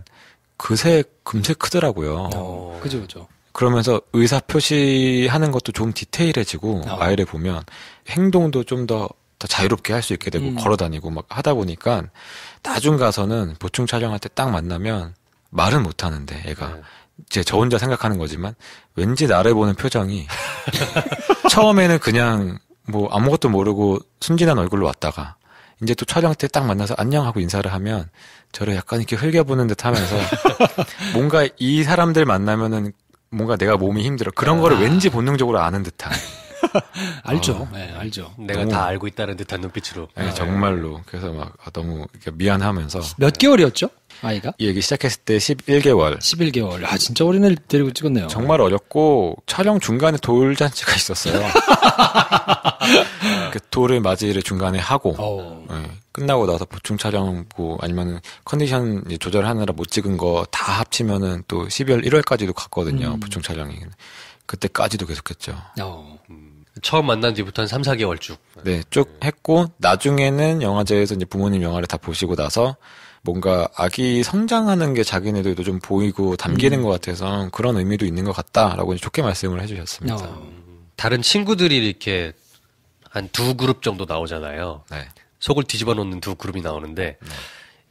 금세 크더라고요. 그죠. 그러면서 의사 표시하는 것도 좀 디테일해지고 아이를 보면 행동도 좀 더 자유롭게 할 수 있게 되고 걸어다니고 막 하다 보니까 나중 가서는 보충 촬영할 때 딱 만나면 말은 못 하는데 애가 저 혼자 생각하는 거지만 왠지 나를 보는 표정이 처음에는 그냥 뭐 아무것도 모르고 순진한 얼굴로 왔다가 이제 또 촬영 때 딱 만나서 안녕하고 인사를 하면 저를 약간 이렇게 흘겨보는 듯 하면서 뭔가 이 사람들 만나면은 뭔가 내가 몸이 힘들어 그런 거를 왠지 본능적으로 아는 듯한 알죠. 네, 알죠. 내가 너무, 다 알고 있다는 듯한 눈빛으로. 네, 정말로. 그래서 막 너무 미안하면서. 몇 개월이었죠? 아이가? 이 얘기 시작했을 때 11개월. 11개월. 아, 진짜 어린 애를 데리고 찍었네요. 정말 어렵고 촬영 중간에 돌잔치가 있었어요. 그 돌을 맞이를 중간에 하고 네, 끝나고 나서 보충 촬영 뭐 아니면은 컨디션 조절하느라 못 찍은 거 다 합치면은 또 12월 1월까지도 갔거든요. 보충 촬영이. 그때까지도 계속했죠. 처음 만난 뒤부터 한 3, 4개월 쭉. 네, 쭉 했고 나중에는 영화제에서 이제 부모님 영화를 다 보시고 나서 뭔가 아기 성장하는 게 자기네들도 좀 보이고 담기는 것 같아서 그런 의미도 있는 것 같다라고 좋게 말씀을 해주셨습니다. 다른 친구들이 이렇게 한 2그룹 정도 나오잖아요. 네. 속을 뒤집어 놓는 2그룹이 나오는데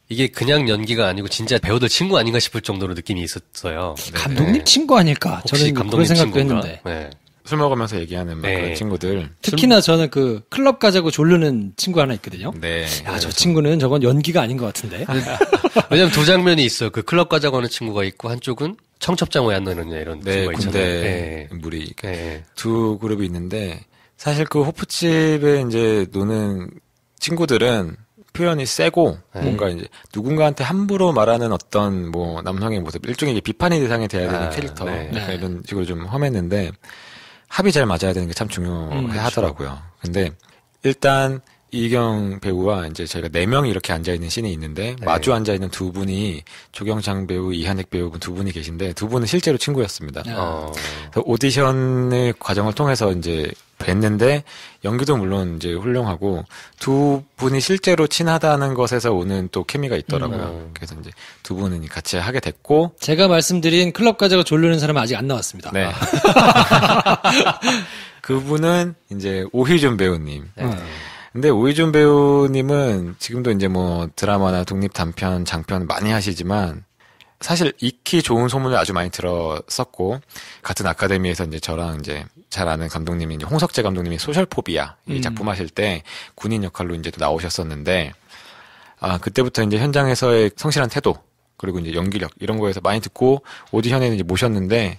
이게 그냥 연기가 아니고 진짜 배우들 친구 아닌가 싶을 정도로 느낌이 있었어요. 감독님 친구 아닐까? 저는 그런 생각도 했는데. 네. 술 먹으면서 얘기하는 그런 친구들. 특히나 저는 그 클럽 가자고 졸르는 친구 하나 있거든요. 네. 야, 저 친구는 저건 연기가 아닌 것 같은데. 왜냐면 2 장면이 있어요. 그 클럽 가자고 하는 친구가 있고 한쪽은 청첩장 왜 안 넣느냐 이런 친구가 있잖아요. 군대 물이 2그룹이 있는데 사실 그 호프집에 이제 노는 친구들은 표현이 세고 뭔가 이제 누군가한테 함부로 말하는 어떤 뭐 남성의 모습 일종의 비판의 대상이 돼야 되는 캐릭터 이런 식으로 좀 험했는데 합이 잘 맞아야 되는 게 참 중요해 하더라고요. 근데 일단 이경 배우와 이제 저희가 4명이 이렇게 앉아있는 씬이 있는데 마주 앉아있는 2분이 조경창 배우, 이한익 배우분 2분이 계신데 2분은 실제로 친구였습니다. 그래서 오디션의 과정을 통해서 이제 뵀는데 연기도 물론 이제 훌륭하고 2분이 실제로 친하다는 것에서 오는 또 케미가 있더라고요. 그래서 이제 2분은 같이 하게 됐고 제가 말씀드린 클럽 가자고 졸르는 사람은 아직 안 나왔습니다. 네. 그분은 이제 오희준 배우님. 근데 오희준 배우님은 지금도 이제 뭐 드라마나 독립 단편, 장편 많이 하시지만 사실 익히 좋은 소문을 아주 많이 들었었고 같은 아카데미에서 이제 저랑 이제 잘 아는 감독님이 이제 홍석재 감독님이 소셜포비아 이 작품 하실 때 군인 역할로 이제 또 나오셨었는데 그때부터 이제 현장에서의 성실한 태도 그리고 이제 연기력 이런 거에서 많이 듣고 오디션에 이제 모셨는데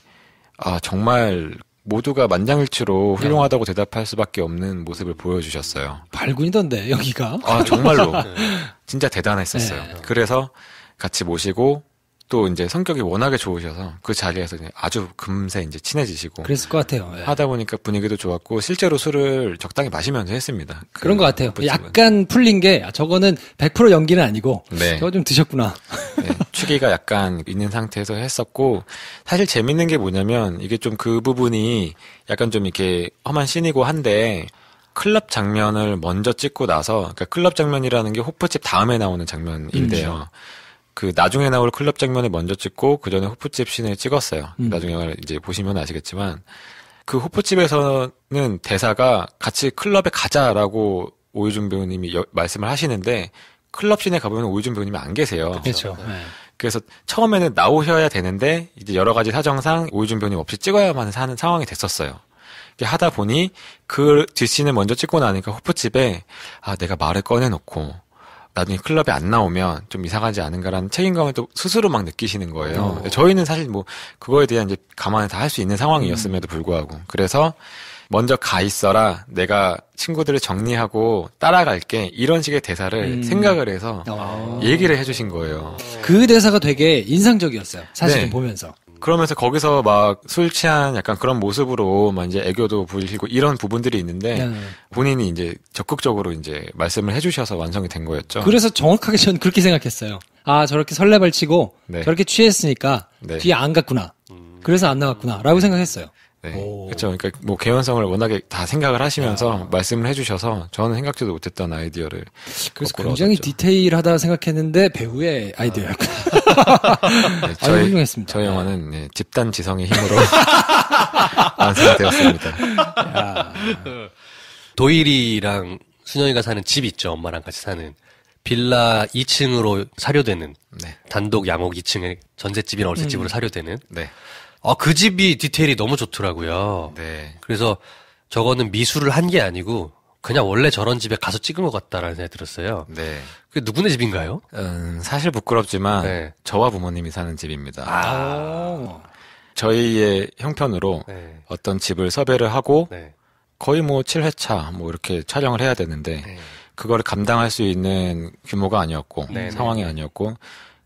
정말 모두가 만장일치로 훌륭하다고 대답할 수밖에 없는 모습을 보여주셨어요. 발군이던데 여기가. 정말로 진짜 대단했었어요. 그래서 같이 모시고 또 이제 성격이 워낙에 좋으셔서 그 자리에서 아주 금세 이제 친해지시고. 그랬을 것 같아요. 예. 하다 보니까 분위기도 좋았고 실제로 술을 적당히 마시면서 했습니다. 그런 것 같아요. 약간 풀린 게 저거는 100% 연기는 아니고 네. 저거 좀 드셨구나. 네, 취기가 약간 있는 상태에서 했었고 사실 재밌는 게 뭐냐면 이게 좀 그 부분이 약간 좀 이렇게 험한 씬이고 한데 클럽 장면을 먼저 찍고 나서 그러니까 클럽 장면이라는 게 호프집 다음에 나오는 장면인데요. 그 나중에 나올 클럽 장면을 먼저 찍고 그 전에 호프집 씬을 찍었어요. 나중에 이제 보시면 아시겠지만 그 호프집에서는 대사가 같이 클럽에 가자라고 오유준 배우님이 말씀을 하시는데 클럽 씬에 가보면 오유준 배우님이 안 계세요. 그렇죠. 네. 그래서 처음에는 나오셔야 되는데 이제 여러 가지 사정상 오유준 배우님 없이 찍어야만 하는 상황이 됐었어요. 하다 보니 그 뒷씬을 먼저 찍고 나니까 호프집에 내가 말을 꺼내놓고 나중에 클럽에 안 나오면 좀 이상하지 않은가라는 책임감을 또 스스로 막 느끼시는 거예요. 저희는 사실 뭐 그거에 대한 이제 감안을 다 할 수 있는 상황이었음에도 불구하고 그래서 먼저 가 있어라 내가 친구들을 정리하고 따라갈게 이런 식의 대사를 생각을 해서 얘기를 해주신 거예요. 그 대사가 되게 인상적이었어요. 사실은 네. 보면서. 그러면서 거기서 막 술 취한 약간 그런 모습으로 막 이제 애교도 부리시고 이런 부분들이 있는데 본인이 이제 적극적으로 이제 말씀을 해주셔서 완성이 된 거였죠. 그래서 정확하게 저는 그렇게 생각했어요. 저렇게 설레발치고 네. 저렇게 취했으니까 네. 뒤에 안 갔구나. 그래서 안 나왔구나라고 생각했어요. 네. 그렇죠. 그러니까 뭐 개연성을 워낙에 다 생각을 하시면서 말씀을 해주셔서 저는 생각지도 못했던 아이디어를 그래서 굉장히 얻었죠. 디테일하다 생각했는데 배우의 아이디어였구나. 네, 훌륭했습니다. 저희 영화는 네, 집단 지성의 힘으로 완성되었습니다. 도일이랑 순영이가 사는 집 있죠. 엄마랑 같이 사는. 빌라 2층으로 사료되는 네. 단독 양옥 2층의 전셋집이나 월세집으로 사료되는 네. 그 집이 디테일이 너무 좋더라고요. 네. 그래서 저거는 미술을 한 게 아니고 그냥 원래 저런 집에 가서 찍은 것 같다라는 생각이 들었어요. 네. 그게 누구네 집인가요? 사실 부끄럽지만 네. 저와 부모님이 사는 집입니다. 아. 저희의 형편으로 네. 어떤 집을 섭외를 하고 네. 거의 뭐 7회차 뭐 이렇게 촬영을 해야 되는데 네. 그거를 감당할 수 있는 규모가 아니었고 네. 상황이 아니었고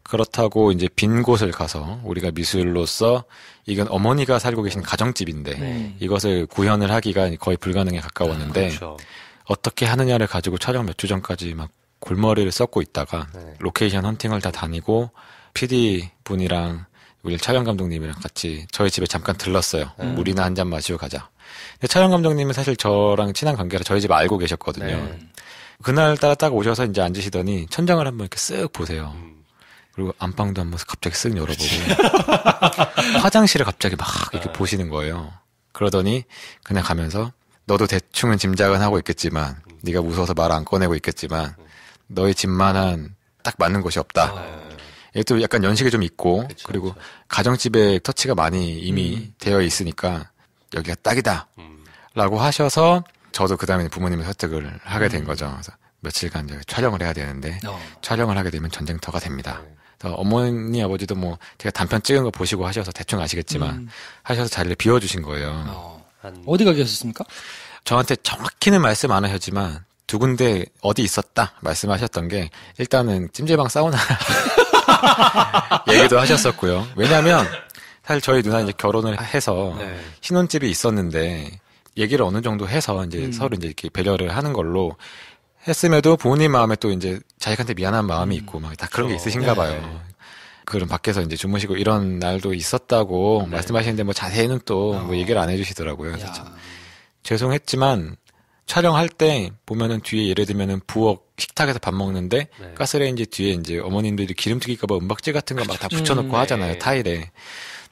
그렇다고 이제 빈 곳을 가서 우리가 미술로서 이건 어머니가 살고 계신 가정집인데 이것을 구현을 하기가 거의 불가능에 가까웠는데 그렇죠. 어떻게 하느냐를 가지고 촬영 몇 주 전까지 막 골머리를 썩고 있다가 로케이션 헌팅을 다 다니고 PD 분이랑 우리 촬영 감독님이랑 같이 저희 집에 잠깐 들렀어요. 물이나 한 잔 마시고 가자. 근데 촬영 감독님은 사실 저랑 친한 관계라 저희 집 알고 계셨거든요. 네. 그날따라 딱 오셔서 이제 앉으시더니 천장을 한번 이렇게 쓱 보세요. 그리고 안방도 한번 갑자기 쓱 열어보고 화장실을 갑자기 막 이렇게 보시는 거예요. 그러더니 그냥 가면서 너도 대충은 짐작은 하고 있겠지만 네가 무서워서 말 안 꺼내고 있겠지만 너희 집만한 딱 맞는 곳이 없다. 이게 또 약간 연식이 좀 있고 그쵸, 그리고 그쵸. 가정집에 터치가 많이 이미 되어 있으니까 여기가 딱이다 라고 하셔서 저도 그 다음에 부모님의 설득을 하게 된 거죠. 그래서 며칠간 이제 촬영을 해야 되는데 촬영을 하게 되면 전쟁터가 됩니다. 그래서 어머니 아버지도 뭐 제가 단편 찍은 거 보시고 하셔서 대충 아시겠지만 하셔서 자리를 비워주신 거예요. 어디가 계셨습니까? 저한테 정확히는 말씀 안 하셨지만 두 군데 어디 있었다 말씀하셨던 게 일단은 찜질방 사우나 얘기도 하셨었고요. 왜냐하면 사실 저희 누나 이제 결혼을 해서 신혼집이 있었는데 얘기를 어느 정도 해서 이제 서로 이제 이렇게 배려를 하는 걸로 했음에도 부모님 마음에 또 이제 자식한테 미안한 마음이 있고 막 다 그런 게 있으신가 봐요. 그럼 밖에서 이제 주무시고 이런 날도 있었다고 말씀하시는데 뭐 자세히는 또 뭐 얘기를 안 해주시더라고요. 그래서 참 죄송했지만 촬영할 때 보면은 뒤에 예를 들면은 부엌 식탁에서 밥 먹는데 가스레인지 뒤에 이제 어머님들이 기름 튀길까봐 은박지 같은 거 막 다 붙여놓고 하잖아요. 타일에.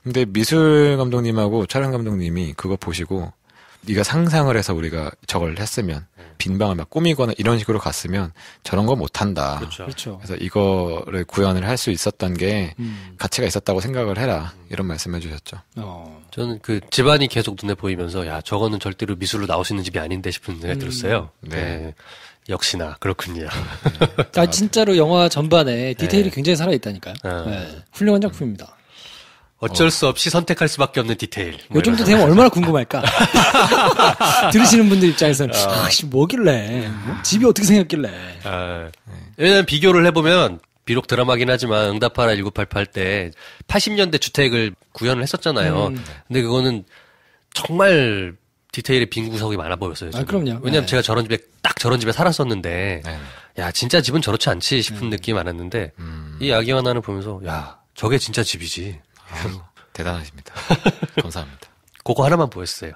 근데 미술 감독님하고 촬영 감독님이 그거 보시고 네가 상상을 해서 우리가 저걸 했으면 빈 방을 막 꾸미거나 이런 식으로 갔으면 저런 거 못한다. 그렇죠. 그래서 이거를 구현을 할 수 있었던 게 가치가 있었다고 생각을 해라. 이런 말씀해 주셨죠. 저는 그 집안이 계속 눈에 보이면서 야 저거는 절대로 미술로 나올 수 있는 집이 아닌데 싶은 생각이 들었어요. 네. 역시나 그렇군요. 진짜로 영화 전반에 디테일이 굉장히 살아있다니까요. 훌륭한 작품입니다. 어쩔 수 없이 선택할 수밖에 없는 디테일. 요 정도 되면 얼마나 궁금할까? 들으시는 분들 입장에서는 뭐길래 집이 어떻게 생겼길래? 왜냐면 비교를 해보면 비록 드라마긴 하지만 응답하라 1988 때 80년대 주택을 구현을 했었잖아요. 근데 그거는 정말 디테일에 빈 구석이 많아 보였어요. 아, 그럼요. 왜냐면 제가 저런 집에 살았었는데, 야, 진짜 집은 저렇지 않지 싶은 느낌이 많았는데, 이 아기와 나는 보면서, 야, 저게 진짜 집이지. 대단하십니다. 감사합니다. 그거 하나만 보였어요.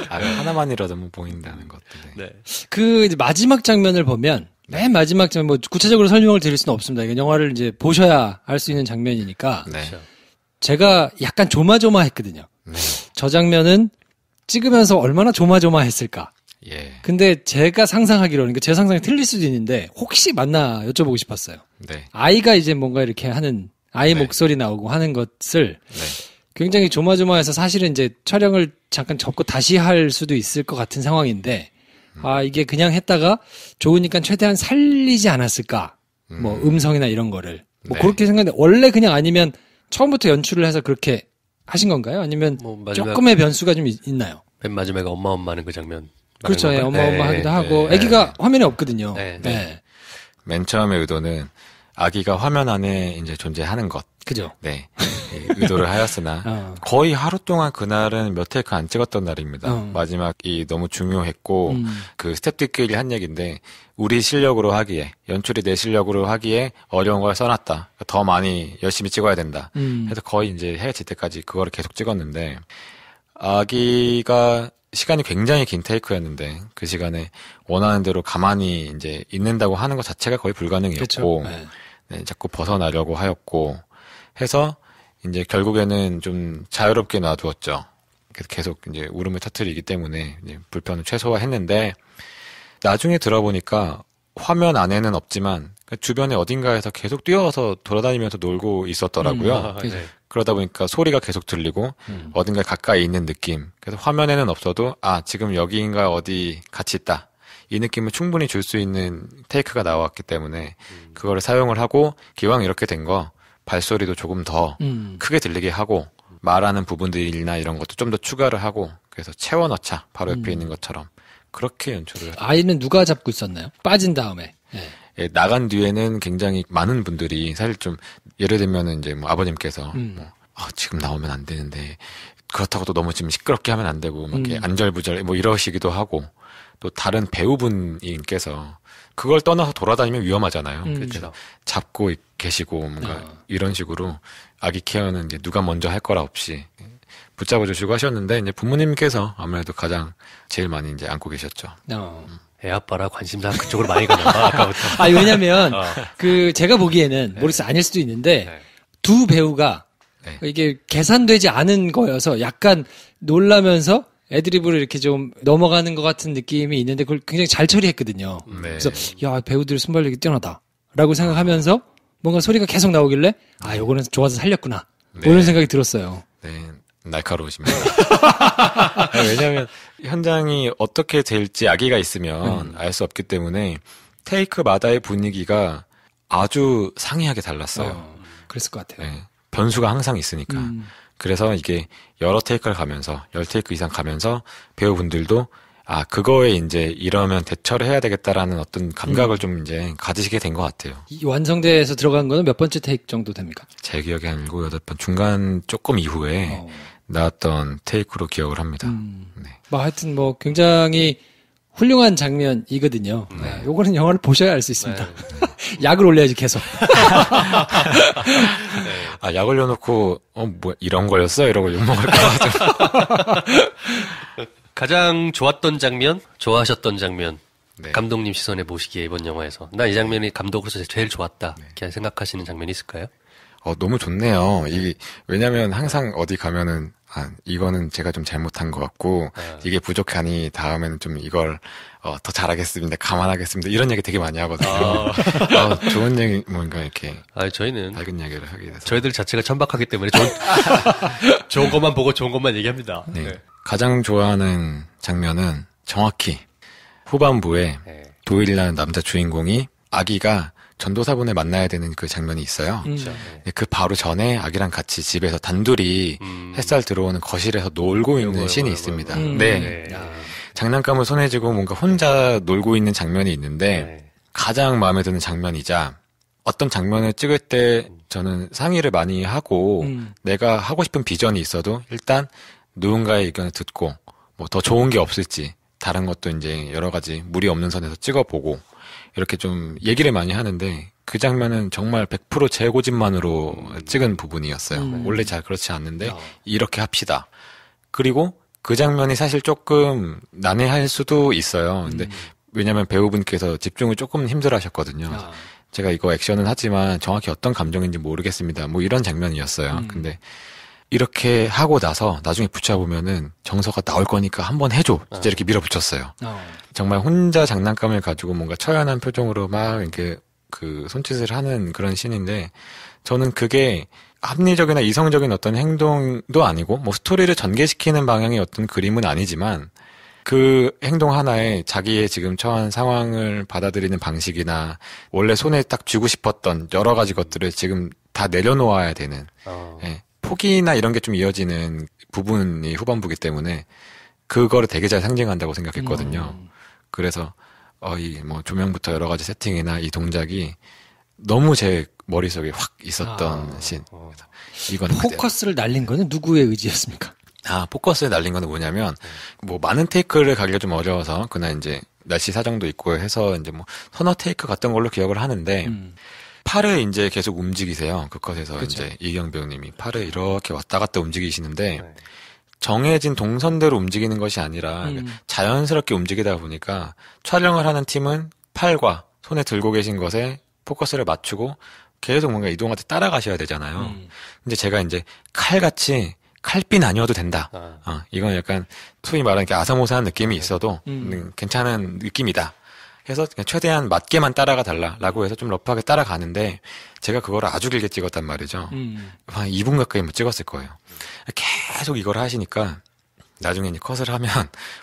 하나만이라도 뭐 보인다는 것도. 네. 그 마지막 장면을 보면 맨 마지막 장면 뭐 구체적으로 설명을 드릴 수는 없습니다. 이건 영화를 이제 보셔야 알 수 있는 장면이니까. 네. 제가 약간 조마조마했거든요. 네. 저 장면은 찍으면서 얼마나 조마조마했을까. 예. 근데 제가 상상하기로는, 그러니까 제 상상이 틀릴 수도 있는데 혹시 맞나 여쭤보고 싶었어요. 네. 아이가 이제 뭔가 이렇게 하는 아이 목소리 나오고 하는 것을 굉장히 조마조마해서 사실은 이제 촬영을 잠깐 접고 다시 할 수도 있을 것 같은 상황인데 이게 그냥 했다가 좋으니까 최대한 살리지 않았을까. 뭐 음성이나 이런 거를. 뭐 그렇게 생각했는데 원래 그냥 아니면 처음부터 연출을 해서 그렇게 하신 건가요? 아니면 뭐 조금의 변수가 좀 있나요? 맨 마지막에 엄마 하는 그 장면. 그렇죠. 예, 엄마 하기도 하고 아기가 화면에 없거든요. 맨 처음의 의도는 아기가 화면 안에 이제 존재하는 것. 그죠. 네. 의도를 하였으나 거의 하루 동안 그날은 몇 테이크 안 찍었던 날입니다. 마지막이 너무 중요했고 그 스태프들끼리 한 얘기인데 우리 실력으로 하기에 연출이 내 실력으로 하기에 어려운 걸 써놨다. 더 많이 열심히 찍어야 된다. 그래서 거의 이제 해가 질 때까지 그거를 계속 찍었는데 아기가 시간이 굉장히 긴 테이크였는데 그 시간에 원하는 대로 가만히 이제 있는다고 하는 것 자체가 거의 불가능이었고 네, 자꾸 벗어나려고 하였고 해서 이제 결국에는 좀 자유롭게 놔두었죠. 그래서 계속 이제 울음을 터뜨리기 때문에 이제 불편을 최소화했는데 나중에 들어보니까 화면 안에는 없지만 주변에 어딘가에서 계속 뛰어서 돌아다니면서 놀고 있었더라고요. 그러다 보니까 소리가 계속 들리고 어딘가에 가까이 있는 느낌. 그래서 화면에는 없어도 지금 여기인가 어디 같이 있다. 이 느낌을 충분히 줄 수 있는 테이크가 나왔기 때문에 그거를 사용을 하고 기왕 이렇게 된 거 발소리도 조금 더 크게 들리게 하고 말하는 부분들이나 이런 것도 좀 더 추가를 하고 그래서 채워넣자. 바로 옆에 있는 것처럼. 그렇게 연출을. 아이는 누가 잡고 있었나요? 빠진 다음에. 예, 나간 뒤에는 굉장히 많은 분들이 사실 좀 예를 들면은 이제 뭐 아버님께서 지금 나오면 안 되는데 그렇다고 또 너무 지금 시끄럽게 하면 안 되고 막 이렇게 안절부절 뭐 이러시기도 하고 또 다른 배우분께서 그걸 떠나서 돌아다니면 위험하잖아요. 그래서 잡고 계시고 뭔가 이런 식으로 아기 케어는 이제 누가 먼저 할 거라 없이 붙잡아 주시고 하셨는데 이제 부모님께서 아무래도 가장 제일 많이 이제 안고 계셨죠. 애 아빠라 관심사 그쪽으로 많이 가나 봐, 아까부터. 왜냐면 제가 보기에는 모르겠어요. 아닐 수도 있는데 두 배우가 이게 계산되지 않은 거여서 약간 놀라면서 애드리브를 이렇게 좀 넘어가는 것 같은 느낌이 있는데 그걸 굉장히 잘 처리했거든요. 그래서 야, 배우들 순발력이 뛰어나다라고 생각하면서 뭔가 소리가 계속 나오길래 요거는 좋아서 살렸구나. 이런 생각이 들었어요. 네. 날카로우십니다. 왜냐하면 현장이 어떻게 될지 아기가 있으면 알 수 없기 때문에 테이크마다의 분위기가 아주 상이하게 달랐어요. 그랬을 것 같아요. 네. 변수가 항상 있으니까. 그래서 이게 여러 테이크를 가면서 10테이크 이상 가면서 배우분들도 그거에 이제 이러면 대처를 해야 되겠다라는 어떤 감각을 좀 이제 가지시게 된 것 같아요. 이 완성돼서 들어간 거는 몇 번째 테이크 정도 됩니까? 제 기억에 한 7, 8번 중간 조금 이후에 나왔던 테이크로 기억을 합니다. 네. 하여튼 굉장히 훌륭한 장면이거든요. 요거는 영화를 보셔야 알 수 있습니다. 약을 올려야지 계속. 약 올려놓고 뭐 이런 거였어? 이러고 욕먹을까 봐. 가장 좋았던 장면, 좋아하셨던 장면, 감독님 시선에 보시기에 이번 영화에서 난 이 장면이 감독으로서 제일 좋았다 이렇게 생각하시는 장면이 있을까요? 너무 좋네요. 왜냐면 항상 어디 가면은 이거는 제가 좀 잘못한 것 같고 이게 부족하니 다음에는 좀 이걸 더 잘하겠습니다. 감안하겠습니다. 이런 얘기 되게 많이 하거든요. 좋은 얘기 뭔가 이렇게 저희는 밝은 얘기를 하게 돼서 저희들 자체가 천박하기 때문에 좋은 것만 보고 좋은 것만 얘기합니다. 네. 가장 좋아하는 장면은 정확히 후반부에 도일이라는 남자 주인공이 아기가 전도사분을 만나야 되는 그 장면이 있어요. 그 바로 전에 아기랑 같이 집에서 단둘이 햇살 들어오는 거실에서 놀고 있는 씬이 있습니다. 네. 장난감을 손에 쥐고 뭔가 혼자 놀고 있는 장면이 있는데 가장 마음에 드는 장면이자 어떤 장면을 찍을 때 저는 상의를 많이 하고 내가 하고 싶은 비전이 있어도 일단 누군가의 의견을 듣고 뭐 더 좋은 게 없을지 다른 것도 이제 여러 가지 무리 없는 선에서 찍어보고 이렇게 좀 얘기를 많이 하는데 그 장면은 정말 100% 제 고집만으로 찍은 부분이었어요. 원래 잘 그렇지 않는데 이렇게 합시다. 그리고 그 장면이 사실 조금 난해할 수도 있어요. 근데 왜냐면 배우분께서 집중을 조금 힘들어 하셨거든요. 제가 이거 액션은 하지만 정확히 어떤 감정인지 모르겠습니다. 뭐 이런 장면이었어요. 근데 이렇게 하고 나서 나중에 붙여보면은 정서가 나올 거니까 한번 해줘. 진짜 이렇게 밀어붙였어요. 정말 혼자 장난감을 가지고 뭔가 처연한 표정으로 막 이렇게 그 손짓을 하는 그런 씬인데 저는 그게 합리적이나 이성적인 어떤 행동도 아니고 뭐 스토리를 전개시키는 방향의 어떤 그림은 아니지만 그 행동 하나에 자기의 지금 처한 상황을 받아들이는 방식이나 원래 손에 딱 쥐고 싶었던 여러 가지 것들을 지금 다 내려놓아야 되는 예, 포기나 이런 게 좀 이어지는 부분이 후반부기 때문에 그거를 되게 잘 상징한다고 생각했거든요. 그래서 이 뭐 조명부터 여러 가지 세팅이나 이 동작이 너무 제 머릿속에 확 있었던 씬. 이거는 포커스를 날린 거는 누구의 의지였습니까? 포커스에 날린 거는 뭐냐면, 뭐, 많은 테이크를 가기가 좀 어려워서, 그날 이제, 날씨 사정도 있고 해서, 이제 뭐, 서너 테이크 갔던 걸로 기억을 하는데, 팔을 이제 계속 움직이세요. 그 컷에서 그쵸. 이제 이경 배우님이 팔을 이렇게 왔다 갔다 움직이시는데, 정해진 동선대로 움직이는 것이 아니라, 자연스럽게 움직이다 보니까, 촬영을 하는 팀은 팔과 손에 들고 계신 것에 포커스를 맞추고, 계속 뭔가 이동한테 따라가셔야 되잖아요. 근데 제가 이제 칼같이, 칼빈 아니어도 된다. 이건 약간 소위 말하는 게 아사모사한 느낌이 있어도 괜찮은 느낌이다. 해서 그냥 최대한 맞게만 따라가 달라라고 해서 좀 러프하게 따라가는데 제가 그걸 아주 길게 찍었단 말이죠. 한 2분 가까이 뭐 찍었을 거예요. 계속 이걸 하시니까 나중에 이제 컷을 하면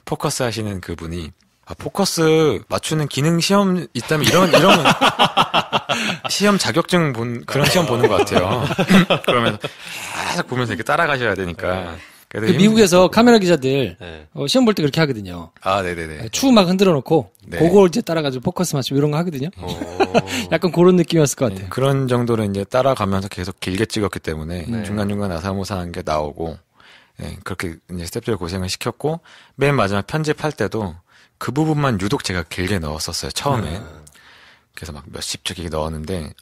포커스 하시는 그분이 포커스 맞추는 기능 시험 있다면 이런 시험 자격증 그런 시험 보는 것 같아요. 그러면 계속 보면서 이렇게 따라가셔야 되니까. 그 미국에서 카메라 기자들 시험 볼 때 그렇게 하거든요. 네네네. 추 막 흔들어 놓고 그걸 이제 따라가지고 포커스 맞추고 이런 거 하거든요. 약간 그런 느낌이었을 것 같아요. 그런 정도로 이제 따라가면서 계속 길게 찍었기 때문에 중간중간 아사모사한 게 나오고 그렇게 이제 스태프들 고생을 시켰고 맨 마지막 편집할 때도 그 부분만 유독 제가 길게 넣었었어요, 처음에. 그래서 막 몇십 초 길게 넣었는데,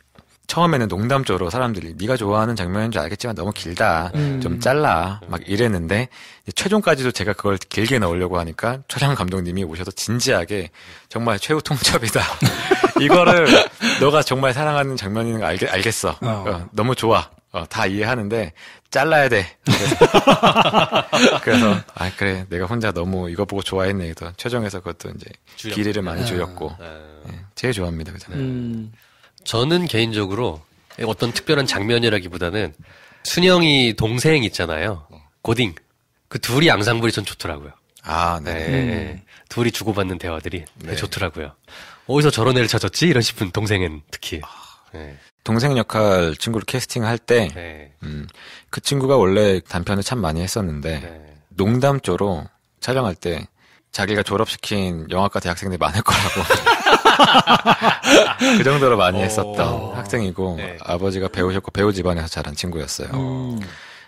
처음에는 농담조로 사람들이 네가 좋아하는 장면인 줄 알겠지만 너무 길다. 좀 잘라. 막 이랬는데, 최종까지도 제가 그걸 길게 넣으려고 하니까 촬영 감독님이 오셔서 진지하게 정말 최후 통첩이다. 이거를 너가 정말 사랑하는 장면인 거 알겠어. 너무 좋아. 다 이해하는데 잘라야 돼. 그래서 그래 내가 혼자 너무 이거 보고 좋아했네. 또 최종에서 그것도 이제 길이를 많이 줄였고 제일 좋아합니다 그 장면. 저는 개인적으로 어떤 특별한 장면이라기보다는 순영이 동생 있잖아요. 고딩 그 둘이 앙상블이 전 좋더라고요. 네. 둘이 주고받는 대화들이 좋더라고요. 어디서 저런 애를 찾았지? 이런 싶은 동생은 특히. 동생 역할 친구를 캐스팅할 때, 그 친구가 원래 단편을 참 많이 했었는데, 농담조로 촬영할 때, 자기가 졸업시킨 영화과 대학생들이 많을 거라고. 그 정도로 많이 했었던 학생이고, 아버지가 배우셨고, 배우 집안에서 자란 친구였어요.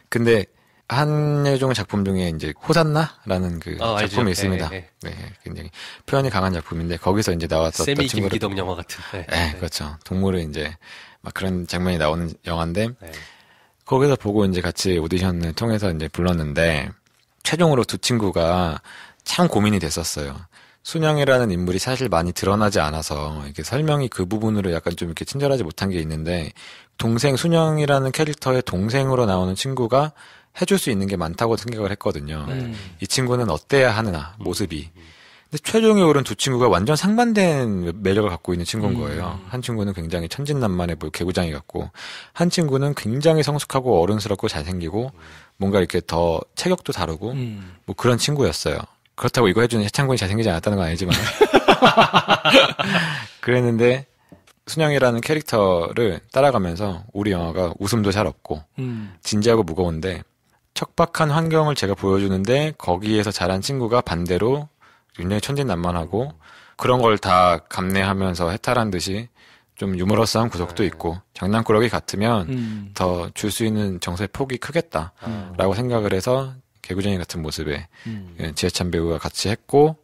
근데, 한예종 작품 중에 이제 호산나라는 그 작품이 있습니다. 굉장히 표현이 강한 작품인데, 거기서 이제 나왔었던 세미 친구를. 김기덕 영화 같은. 그렇죠. 동물을 이제, 막 그런 장면이 나오는 영화인데 거기서 보고 이제 같이 오디션을 통해서 이제 불렀는데 최종으로 두 친구가 참 고민이 됐었어요. 순영이라는 인물이 사실 많이 드러나지 않아서 이렇게 설명이 그 부분으로 약간 좀 이렇게 친절하지 못한 게 있는데 동생 순영이라는 캐릭터의 동생으로 나오는 친구가 해줄 수 있는 게 많다고 생각을 했거든요. 이 친구는 어때야 하느냐 모습이. 근데 최종에 오른 두 친구가 완전 상반된 매력을 갖고 있는 친구인 거예요. 한 친구는 굉장히 천진난만해 보이고 개구장이 같고 한 친구는 굉장히 성숙하고 어른스럽고 잘생기고 뭔가 이렇게 더 체격도 다르고 뭐 그런 친구였어요. 그렇다고 이거 해주는 해창군이 잘생기지 않았다는 건 아니지만 그랬는데 순영이라는 캐릭터를 따라가면서 우리 영화가 웃음도 잘 없고 진지하고 무거운데 척박한 환경을 제가 보여주는데 거기에서 자란 친구가 반대로 굉장히 천진난만하고 그런 걸 다 감내하면서 해탈한 듯이 좀 유머러스한 구석도 있고 장난꾸러기 같으면 더 줄 수 있는 정서의 폭이 크겠다라고 생각을 해서 개구쟁이 같은 모습에 지혜찬 배우와 같이 했고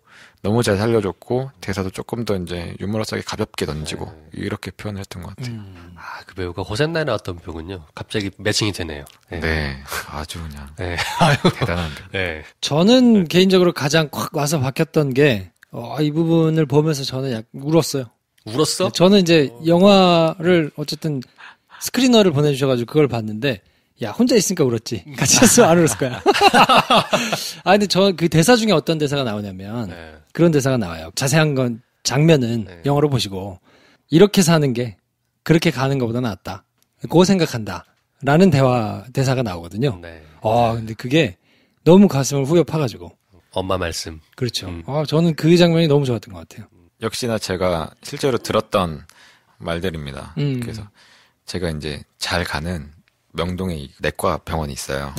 너무 잘 살려줬고 대사도 조금 더 이제 유머러스하게 가볍게 던지고 이렇게 표현을 했던 것 같아요. 그 배우가 호센나에 나왔던 배우군요. 갑자기 매칭이 되네요. 네, 아주 그냥 대단한 배우. 네. 저는 개인적으로 가장 콱 와서 박혔던 게 이 부분을 보면서 저는 약 울었어요. 울었어? 저는 이제 영화를 어쨌든 스크리너를 보내주셔가지고 그걸 봤는데 야 혼자 있으니까 울었지. 같이 있으면 안 울었을 거야. 근데 저 그 대사 중에 어떤 대사가 나오냐면 그런 대사가 나와요. 자세한 건 장면은 영어로 보시고 이렇게 사는 게 그렇게 가는 것보다 낫다. 그거 생각한다. 라는 대사가 나오거든요. 근데 그게 너무 가슴을 후벼 파가지고. 엄마 말씀. 그렇죠. 저는 그 장면이 너무 좋았던 것 같아요. 역시나 제가 실제로 들었던 말들입니다. 그래서 제가 이제 잘 가는 명동에 내과 병원이 있어요.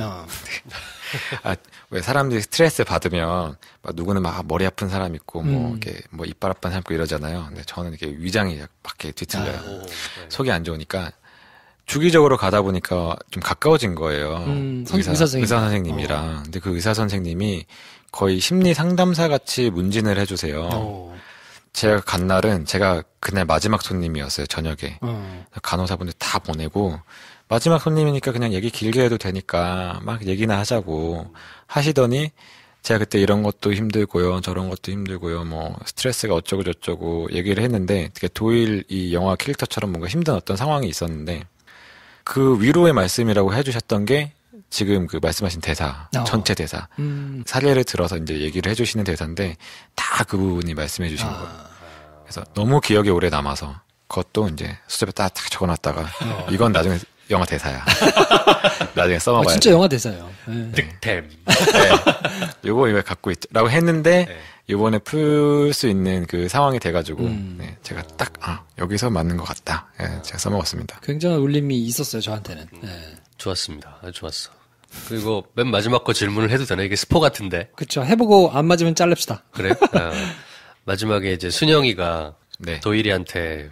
왜 사람들이 스트레스 받으면 막 누구는 막 머리 아픈 사람 있고 뭐 이렇게 뭐 이빨 아픈 사람 있고 이러잖아요. 근데 저는 이렇게 위장이 밖에 뒤틀려요. 속이 안 좋으니까 주기적으로 가다 보니까 좀 가까워진 거예요. 의사 선생님이랑. 근데 그 의사 선생님이 거의 심리 상담사 같이 문진을 해주세요. 제가 간 날은 제가 그날 마지막 손님이었어요. 저녁에. 간호사분들 다 보내고 마지막 손님이니까 그냥 얘기 길게 해도 되니까 막 얘기나 하자고 하시더니 제가 그때 이런 것도 힘들고요. 저런 것도 힘들고요. 뭐 스트레스가 어쩌고 저쩌고 얘기를 했는데 되게 도일 이 영화 캐릭터처럼 뭔가 힘든 어떤 상황이 있었는데 그 위로의 말씀이라고 해주셨던 게 지금 그 말씀하신 대사, 전체 대사, 사례를 들어서 이제 얘기를 해주시는 대사인데 다 그 부분이 말씀해 주신 거예요. 그래서 너무 기억에 오래 남아서 그것도 이제 수첩에 딱 적어놨다가 이건 나중에 영화 대사야. 나중에 써먹어야 돼. 진짜 영화 대사예요. 득템. 이거 갖고 있라고 했는데 이번에 풀 수 있는 그 상황이 돼가지고 제가 딱 여기서 맞는 것 같다. 제가 써먹었습니다. 굉장한 울림이 있었어요 저한테는. 좋았습니다. 아주 좋았어. 그리고 맨 마지막 거 질문을 해도 되나? 이게 스포 같은데. 그렇죠. 해보고 안 맞으면 잘릅시다. 그래? 마지막에 이제 순영이가 도일이한테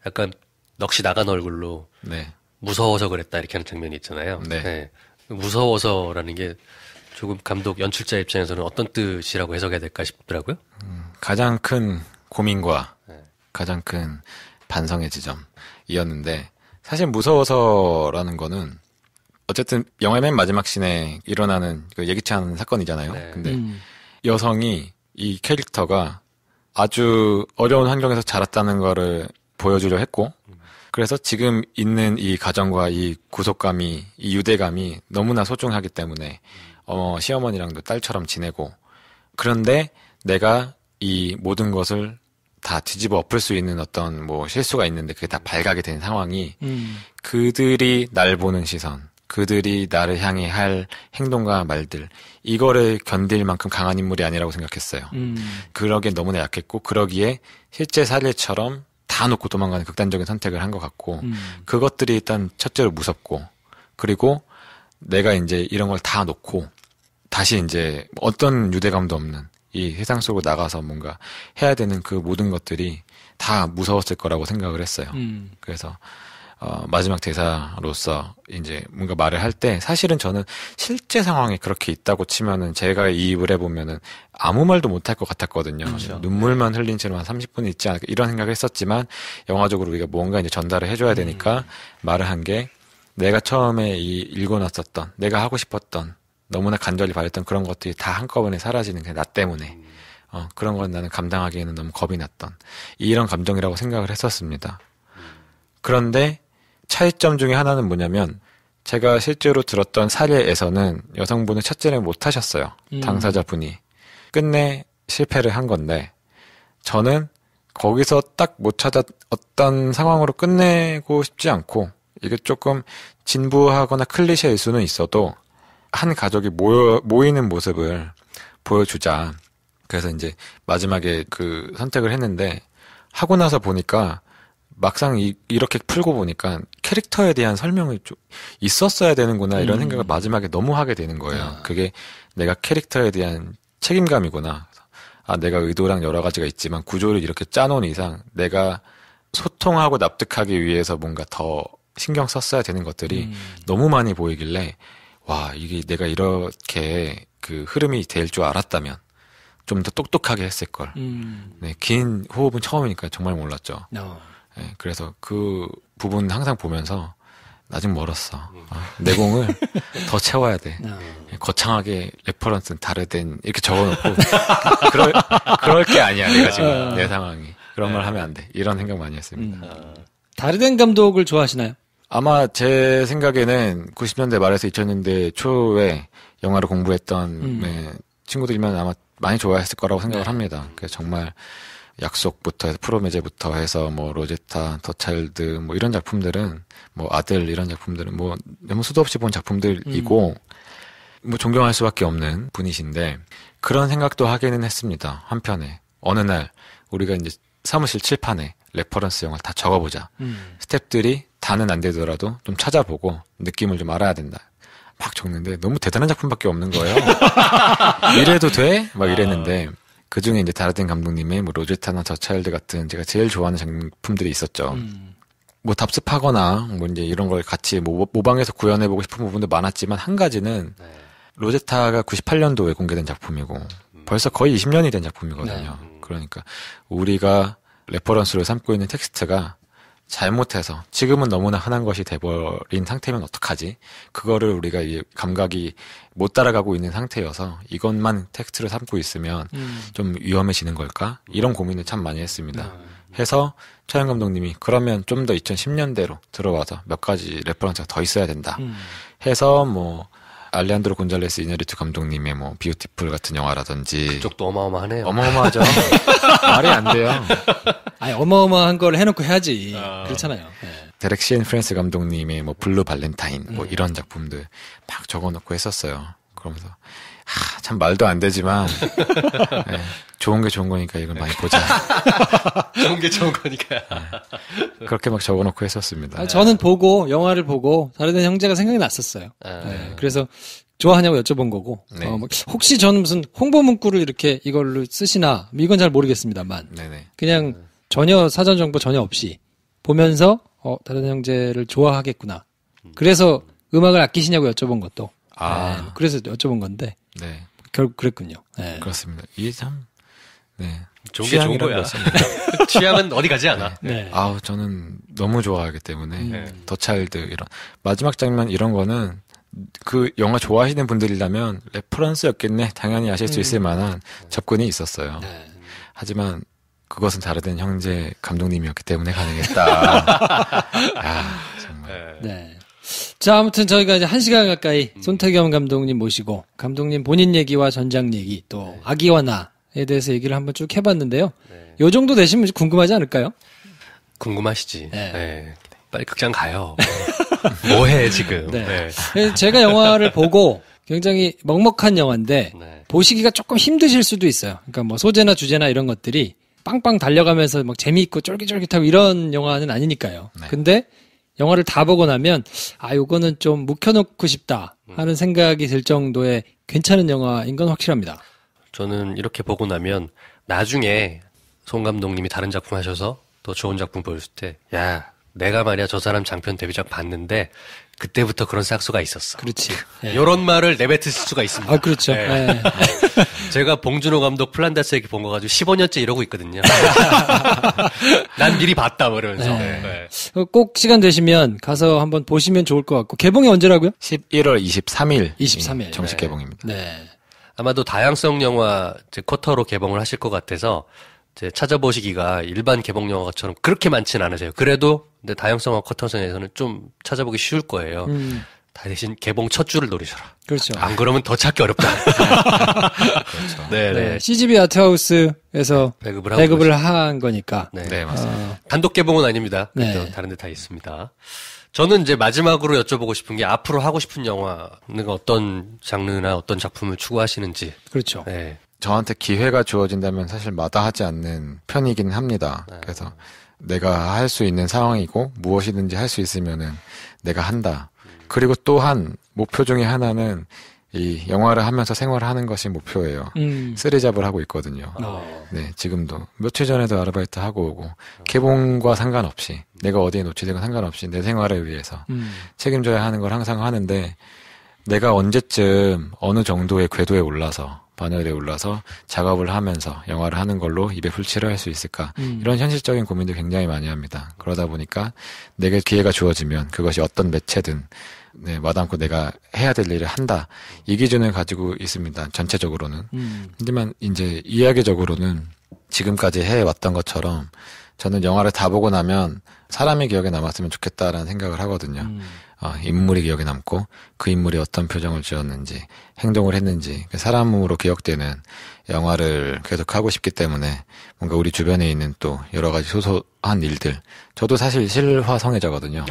약간 넋이 나간 얼굴로 무서워서 그랬다 이렇게 하는 장면이 있잖아요. 무서워서라는 게 조금 감독 연출자 입장에서는 어떤 뜻이라고 해석해야 될까 싶더라고요. 가장 큰 고민과 가장 큰 반성의 지점이었는데 사실 무서워서라는 거는 어쨌든 영화의 맨 마지막 씬에 일어나는 그 예기치 않은 사건이잖아요. 근데 여성이 이 캐릭터가 아주 어려운 환경에서 자랐다는 거를 보여주려 했고 그래서 지금 있는 이 가정과 이 구속감이 이 유대감이 너무나 소중하기 때문에 시어머니랑도 딸처럼 지내고 그런데 내가 이 모든 것을 다 뒤집어 엎을 수 있는 어떤 뭐 실수가 있는데 그게 다 발각이 된 상황이 그들이 날 보는 시선 그들이 나를 향해 할 행동과 말들 이거를 견딜 만큼 강한 인물이 아니라고 생각했어요. 그러기에 너무나 약했고 그러기에 실제 사례처럼 다 놓고 도망가는 극단적인 선택을 한 것 같고 그것들이 일단 첫째로 무섭고 그리고 내가 이제 이런 걸 다 놓고 다시 이제 어떤 유대감도 없는 이 세상 속으로 나가서 뭔가 해야 되는 그 모든 것들이 다 무서웠을 거라고 생각을 했어요. 그래서 마지막 대사로서 이제 뭔가 말을 할 때 사실은 저는 실제 상황이 그렇게 있다고 치면은 제가 이입을 해보면은 아무 말도 못할 것 같았거든요. 그렇죠. 눈물만 흘린 채로 한 30분 있지 않을까 이런 생각을 했었지만 영화적으로 우리가 뭔가 이제 전달을 해줘야 되니까 말을 한 게 내가 처음에 읽어놨었던 내가 하고 싶었던 너무나 간절히 바랬던 그런 것들이 다 한꺼번에 사라지는 게 나 때문에 그런 건 나는 감당하기에는 너무 겁이 났던 이런 감정이라고 생각을 했었습니다. 그런데 차이점 중에 하나는 뭐냐면 제가 실제로 들었던 사례에서는 여성분을 찾지를 못하셨어요. 당사자분이. 끝내 실패를 한 건데 저는 거기서 딱 못 찾아 어떤 상황으로 끝내고 싶지 않고 이게 조금 진부하거나 클리셰일 수는 있어도 한 가족이 모이는 모습을 보여주자. 그래서 이제 마지막에 그 선택을 했는데 하고 나서 보니까 막상 이렇게 풀고 보니까 캐릭터에 대한 설명이 좀 있었어야 되는구나 이런 생각을 마지막에 너무 하게 되는 거예요. 그게 내가 캐릭터에 대한 책임감이구나. 내가 의도랑 여러 가지가 있지만 구조를 이렇게 짜놓은 이상 내가 소통하고 납득하기 위해서 뭔가 더 신경 썼어야 되는 것들이 너무 많이 보이길래 와, 이게 내가 이렇게 그 흐름이 될 줄 알았다면 좀 더 똑똑하게 했을 걸. 네, 긴 호흡은 처음이니까 정말 몰랐죠. 네, 그래서 그 부분 항상 보면서 아직 멀었어. 내공을 더 채워야 돼. 거창하게 레퍼런스는 다르든 이렇게 적어놓고 그럴 게 아니야. 내가 지금 내 상황이. 그런 말 하면 안 돼. 이런 생각 많이 했습니다. 다르덴 감독을 좋아하시나요? 아마 제 생각에는 90년대 말에서 2000년대 초에 영화를 공부했던 네, 친구들이면 아마 많이 좋아했을 거라고 생각을 합니다. 그래서 정말 약속부터 해서 프로메제부터 해서 뭐 로제타, 더 차일드 뭐 이런 작품들은 뭐 아들 이런 작품들은 뭐 너무 수도 없이 본 작품들이고 뭐 존경할 수밖에 없는 분이신데 그런 생각도 하기는 했습니다. 한편에 어느 날 우리가 이제 사무실 칠판에 레퍼런스 영화를 다 적어보자. 스태프들이 다는 안 되더라도 좀 찾아보고 느낌을 좀 알아야 된다. 막 적는데 너무 대단한 작품밖에 없는 거예요. 이래도 돼? 막 이랬는데 그 중에 이제 다르덴 감독님의 뭐 로제타나 더 차일드 같은 제가 제일 좋아하는 작품들이 있었죠. 뭐 답습하거나 뭐 이제 이런 걸 같이 뭐 모방해서 구현해보고 싶은 부분도 많았지만 한 가지는 로제타가 98년도에 공개된 작품이고 벌써 거의 20년이 된 작품이거든요. 그러니까 우리가 레퍼런스로 삼고 있는 텍스트가 잘못해서 지금은 너무나 흔한 것이 돼버린 상태면 어떡하지? 그거를 우리가 이 감각이 못 따라가고 있는 상태여서 이것만 텍스트를 삼고 있으면 좀 위험해지는 걸까? 이런 고민을 참 많이 했습니다. 해서 차영 감독님이 그러면 좀 더 2010년대로 들어와서 몇 가지 레퍼런스가 더 있어야 된다. 해서 뭐 알레한드로 곤잘레스 이냐리투 감독님의 뭐 비오티풀 같은 영화라든지 그쪽도 어마어마하네요. 어마어마하죠. 말이 안 돼요. 아니 어마어마한 걸 해놓고 해야지. 그렇잖아요. 네. 데렉 시앤 프랜스 감독님의 뭐 블루 발렌타인 뭐 이런 작품들 막 적어놓고 했었어요. 그러면서 참 말도 안 되지만 네, 좋은 게 좋은 거니까 이걸 많이 보자. 좋은 게 좋은 거니까. 네, 그렇게 막 적어놓고 했었습니다. 저는 영화를 보고 다르덴 형제가 생각이 났었어요. 네, 그래서 좋아하냐고 여쭤본 거고 네. 뭐 혹시 저는 무슨 홍보 문구를 이렇게 이걸로 쓰시나 이건 잘 모르겠습니다만 네네. 그냥 전혀 사전 정보 전혀 없이 보면서 다르덴 형제를 좋아하겠구나. 그래서 음악을 아끼시냐고 여쭤본 것도 네, 그래서 여쭤본 건데 네. 결국 그랬군요. 네. 그렇습니다. 이게 참 네. 좋은 게 좋은 거야. 취향은 어디 가지 않아. 네. 아우 저는 너무 좋아하기 때문에 더 차일드 이런 마지막 장면 이런 거는 그 영화 좋아하시는 분들이라면 레퍼런스였겠네 당연히 아실 수 있을 만한 접근이 있었어요. 네. 하지만 그것은 다르덴 형제 감독님이었기 때문에 가능했다. 정말. 네. 자, 아무튼 저희가 이제 1시간 가까이 손태겸 감독님 모시고 감독님 본인 얘기와 전작 얘기 또 아기와 나에 대해서 얘기를 한번 쭉 해봤는데요. 요 정도 되시면 궁금하지 않을까요? 궁금하시지. 네. 네. 빨리 극장 가요. 뭐해 지금. 네. 제가 영화를 보고 굉장히 먹먹한 영화인데 보시기가 조금 힘드실 수도 있어요. 그러니까 뭐 소재나 주제나 이런 것들이 빵빵 달려가면서 막 재미있고 쫄깃쫄깃하고 이런 영화는 아니니까요. 근데 영화를 다 보고 나면 요거는 좀 묵혀놓고 싶다 하는 생각이 들 정도의 괜찮은 영화인 건 확실합니다. 저는 이렇게 보고 나면 나중에 송 감독님이 다른 작품 하셔서 더 좋은 작품 보였을 때 야 내가 말이야 저 사람 장편 데뷔작 봤는데 그때부터 그런 싹수가 있었어. 그렇지. 이런 말을 내뱉을 수가 있습니다. 그렇죠. 네. 제가 봉준호 감독 플란다스 얘기 본 거 가지고 15년째 이러고 있거든요. 난 미리 봤다 그러면서. 꼭 시간 되시면 가서 한번 보시면 좋을 것 같고 개봉이 언제라고요? 11월 23일 23일 정식 개봉입니다. 네. 아마도 다양성 영화 쿼터로 개봉을 하실 것 같아서 찾아보시기가 일반 개봉 영화처럼 그렇게 많지는 않으세요. 그래도 근데 다양성화 쿼터선에서는 좀 찾아보기 쉬울 거예요. 대신 개봉 첫 주를 노리셔라. 그렇죠. 안 그러면 더 찾기 어렵다. 그렇죠. 네. CGV 아트하우스에서 배급을 한 거니까. 네, 맞습니다. 단독 개봉은 아닙니다. 네. 다른 데 다 있습니다. 저는 이제 마지막으로 여쭤보고 싶은 게 앞으로 하고 싶은 영화는 어떤 장르나 어떤 작품을 추구하시는지. 그렇죠. 네. 저한테 기회가 주어진다면 사실 마다하지 않는 편이긴 합니다. 그래서 내가 할 수 있는 상황이고 무엇이든지 할 수 있으면은 내가 한다. 그리고 또한 목표 중에 하나는 이 영화를 하면서 생활을 하는 것이 목표예요. 쓰리잡을 하고 있거든요. 네, 지금도 며칠 전에도 아르바이트 하고 오고 개봉과 상관없이 내가 어디에 노출되건 상관없이 내 생활을 위해서 책임져야 하는 걸 항상 하는데 내가 언제쯤 어느 정도의 궤도에 올라서 반열에 올라서 작업을 하면서 영화를 하는 걸로 입에 풀칠을 할 수 있을까 이런 현실적인 고민도 굉장히 많이 합니다. 그러다 보니까 내게 기회가 주어지면 그것이 어떤 매체든 네, 마다않고 내가 해야 될 일을 한다. 이 기준을 가지고 있습니다. 전체적으로는. 하지만 이제 이야기적으로는 지금까지 해왔던 것처럼 저는 영화를 다 보고 나면 사람이 기억에 남았으면 좋겠다라는 생각을 하거든요. 인물이 기억에 남고 그 인물이 어떤 표정을 지었는지 행동을 했는지 사람으로 기억되는 영화를 계속 하고 싶기 때문에 뭔가 우리 주변에 있는 또 여러 가지 소소한 일들 저도 사실 실화성애자거든요.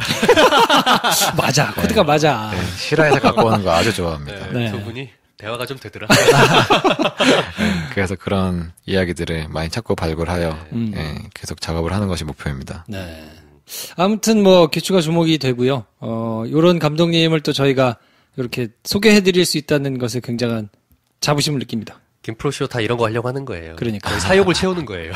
맞아. 코드가 네. 맞아. 네, 실화에서 갖고 오는 거 아주 좋아합니다. 네. 두 분이 대화가 좀 되더라. 네, 그래서 그런 이야기들을 많이 찾고 발굴하여 네, 계속 작업을 하는 것이 목표입니다. 네. 아무튼 뭐 기초가 주목이 되고요. 요런 감독님을 또 저희가 이렇게 소개해드릴 수 있다는 것에 굉장한 자부심을 느낍니다. 김프로쇼 다 이런 거 하려고 하는 거예요. 그러니까 사욕을 채우는 거예요.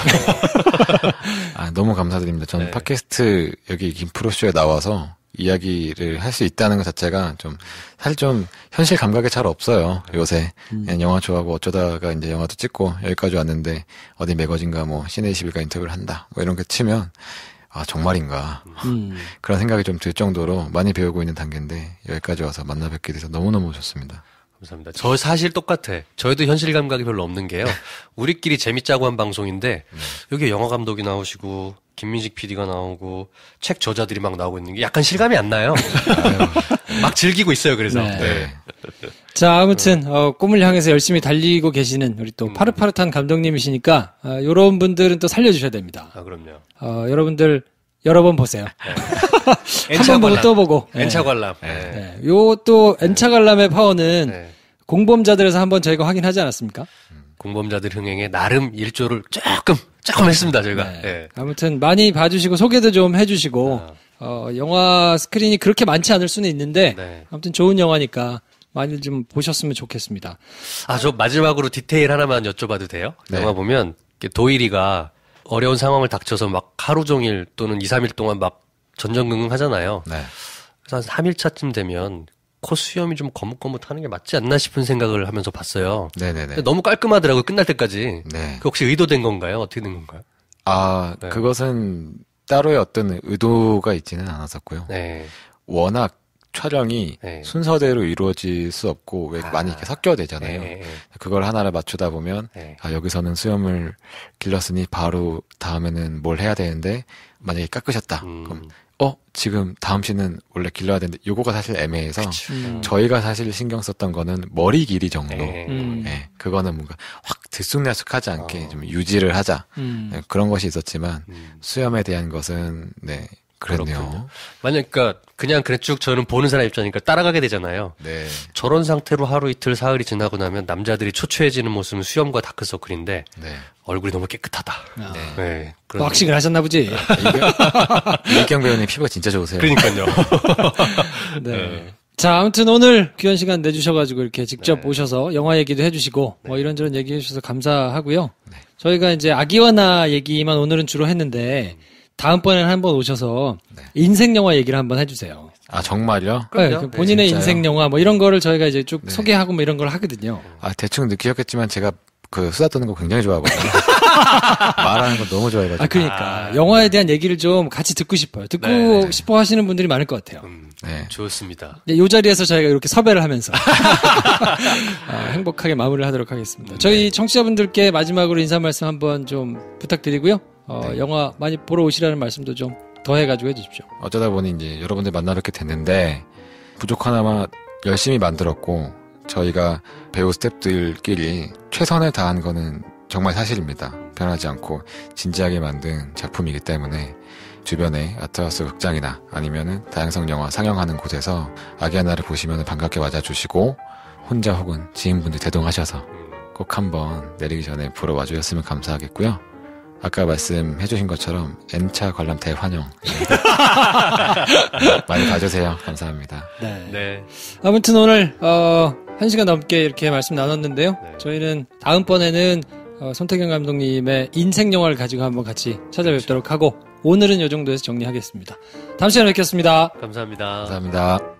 너무 감사드립니다. 저는 네. 팟캐스트 여기 김프로쇼에 나와서 이야기를 할 수 있다는 것 자체가 좀 사실 좀 현실 감각이 잘 없어요. 요새 그냥 영화 좋아하고 어쩌다가 이제 영화도 찍고 여기까지 왔는데 어디 매거진가 뭐 시내21가 인터뷰를 한다 뭐 이런 거 치면 정말인가 그런 생각이 좀 들 정도로 많이 배우고 있는 단계인데 여기까지 와서 만나 뵙게 돼서 너무너무 좋습니다. 감사합니다. 저 사실 똑같아. 저희도 현실 감각이 별로 없는 게요. 우리끼리 재밌자고 한 방송인데 여기 영화 감독이 나오시고 김민식 PD가 나오고 책 저자들이 막 나오고 있는 게 약간 실감이 안 나요. 막 즐기고 있어요. 그래서. 네. 네. 자, 아무튼 꿈을 향해서 열심히 달리고 계시는 우리 또 파릇파릇한 감독님이시니까 이런 분들은 또 살려주셔야 됩니다. 그럼요. 여러분들 여러 번 보세요. 네. 한 번 보고 또 보고. N차 관람. 네. 요 또 N차 관람의 파워는 공범자들에서 한번 저희가 확인하지 않았습니까? 공범자들 흥행에 나름 일조를 조금 했습니다, 저희가. 네. 네. 아무튼 많이 봐주시고 소개도 좀 해주시고 영화 스크린이 그렇게 많지 않을 수는 있는데 네. 아무튼 좋은 영화니까 많이 좀 보셨으면 좋겠습니다. 저 마지막으로 디테일 하나만 여쭤봐도 돼요? 네. 영화 보면 도일이가 어려운 상황을 닥쳐서 막 하루 종일 또는 2, 3일 동안 막 전전긍긍 하잖아요. 네. 그래서 한 3일차쯤 되면 코 수염이 좀 거뭇거뭇하는 게 맞지 않나 싶은 생각을 하면서 봤어요. 네네네. 너무 깔끔하더라고요, 끝날 때까지. 네. 그 혹시 의도된 건가요? 어떻게 된 건가요? 네. 그것은 따로의 어떤 의도가 있지는 않았었고요. 네. 워낙 촬영이 네. 순서대로 이루어질 수 없고 왜 많이 이렇게 섞여야 되잖아요. 네. 그걸 하나를 맞추다 보면 네. 여기서는 수염을 길렀으니 바로 다음에는 뭘 해야 되는데 만약에 깎으셨다. 그럼 지금 다음 씬은 원래 길러야 되는데 요거가 사실 애매해서 저희가 사실 신경 썼던 거는 머리 길이 정도. 네, 그거는 뭔가 확 들쑥날쑥하지 않게 좀 유지를 하자. 네, 그런 것이 있었지만 수염에 대한 것은 네. 그랬네요. 그러니까 그냥 쭉 저는 보는 사람 입장이니까 따라가게 되잖아요. 네. 저런 상태로 하루 이틀 사흘이 지나고 나면 남자들이 초췌해지는 모습은 수염과 다크서클인데 네. 얼굴이 너무 깨끗하다. 네. 왁싱을 하셨나 보지. 이경 배우님 피부가 진짜 좋으세요. 그러니까요. 네. 자, 아무튼 오늘 귀한 시간 내주셔가지고 이렇게 직접 오셔서 영화 얘기도 해주시고 뭐 이런저런 얘기해 주셔서 감사하고요. 저희가 이제 아기와 나 얘기만 오늘은 주로 했는데 다음번에는 한번 오셔서 인생 영화 얘기를 한번 해주세요. 정말요? 네, 본인의 진짜요? 인생 영화 뭐 이런 거를 저희가 이제 쭉 소개하고 뭐 이런 걸 하거든요. 대충 느끼셨겠지만 제가 그 수다 떠는 거 굉장히 좋아하거든요. 말하는 거 너무 좋아해가지고. 그러니까 영화에 대한 얘기를 좀 같이 듣고 싶어요. 듣고 싶어 하시는 분들이 많을 것 같아요. 네. 좋습니다. 이 자리에서 저희가 이렇게 섭외를 하면서 행복하게 마무리를 하도록 하겠습니다. 저희 청취자분들께 마지막으로 인사 말씀 한번 좀 부탁드리고요. 영화 많이 보러 오시라는 말씀도 좀 더해가지고 해주십시오. 어쩌다 보니 이제 여러분들 만나 뵙게 됐는데 부족하나마 열심히 만들었고 저희가 배우 스태프들끼리 최선을 다한 거는 정말 사실입니다. 변하지 않고 진지하게 만든 작품이기 때문에 주변에 아트하우스 극장이나 아니면은 다양성 영화 상영하는 곳에서 아기 하나를 보시면 반갑게 맞아주시고 혼자 혹은 지인분들 대동하셔서 꼭 한번 내리기 전에 보러 와주셨으면 감사하겠고요. 아까 말씀해주신 것처럼 N차 관람 대환영 많이 봐주세요. 감사합니다. 네. 아무튼 오늘 1시간 넘게 이렇게 말씀 나눴는데요. 네. 저희는 다음번에는 손태경 감독님의 인생 영화를 가지고 한번 같이 찾아뵙도록 하고 오늘은 이 정도에서 정리하겠습니다. 다음 시간에 뵙겠습니다. 감사합니다. 감사합니다.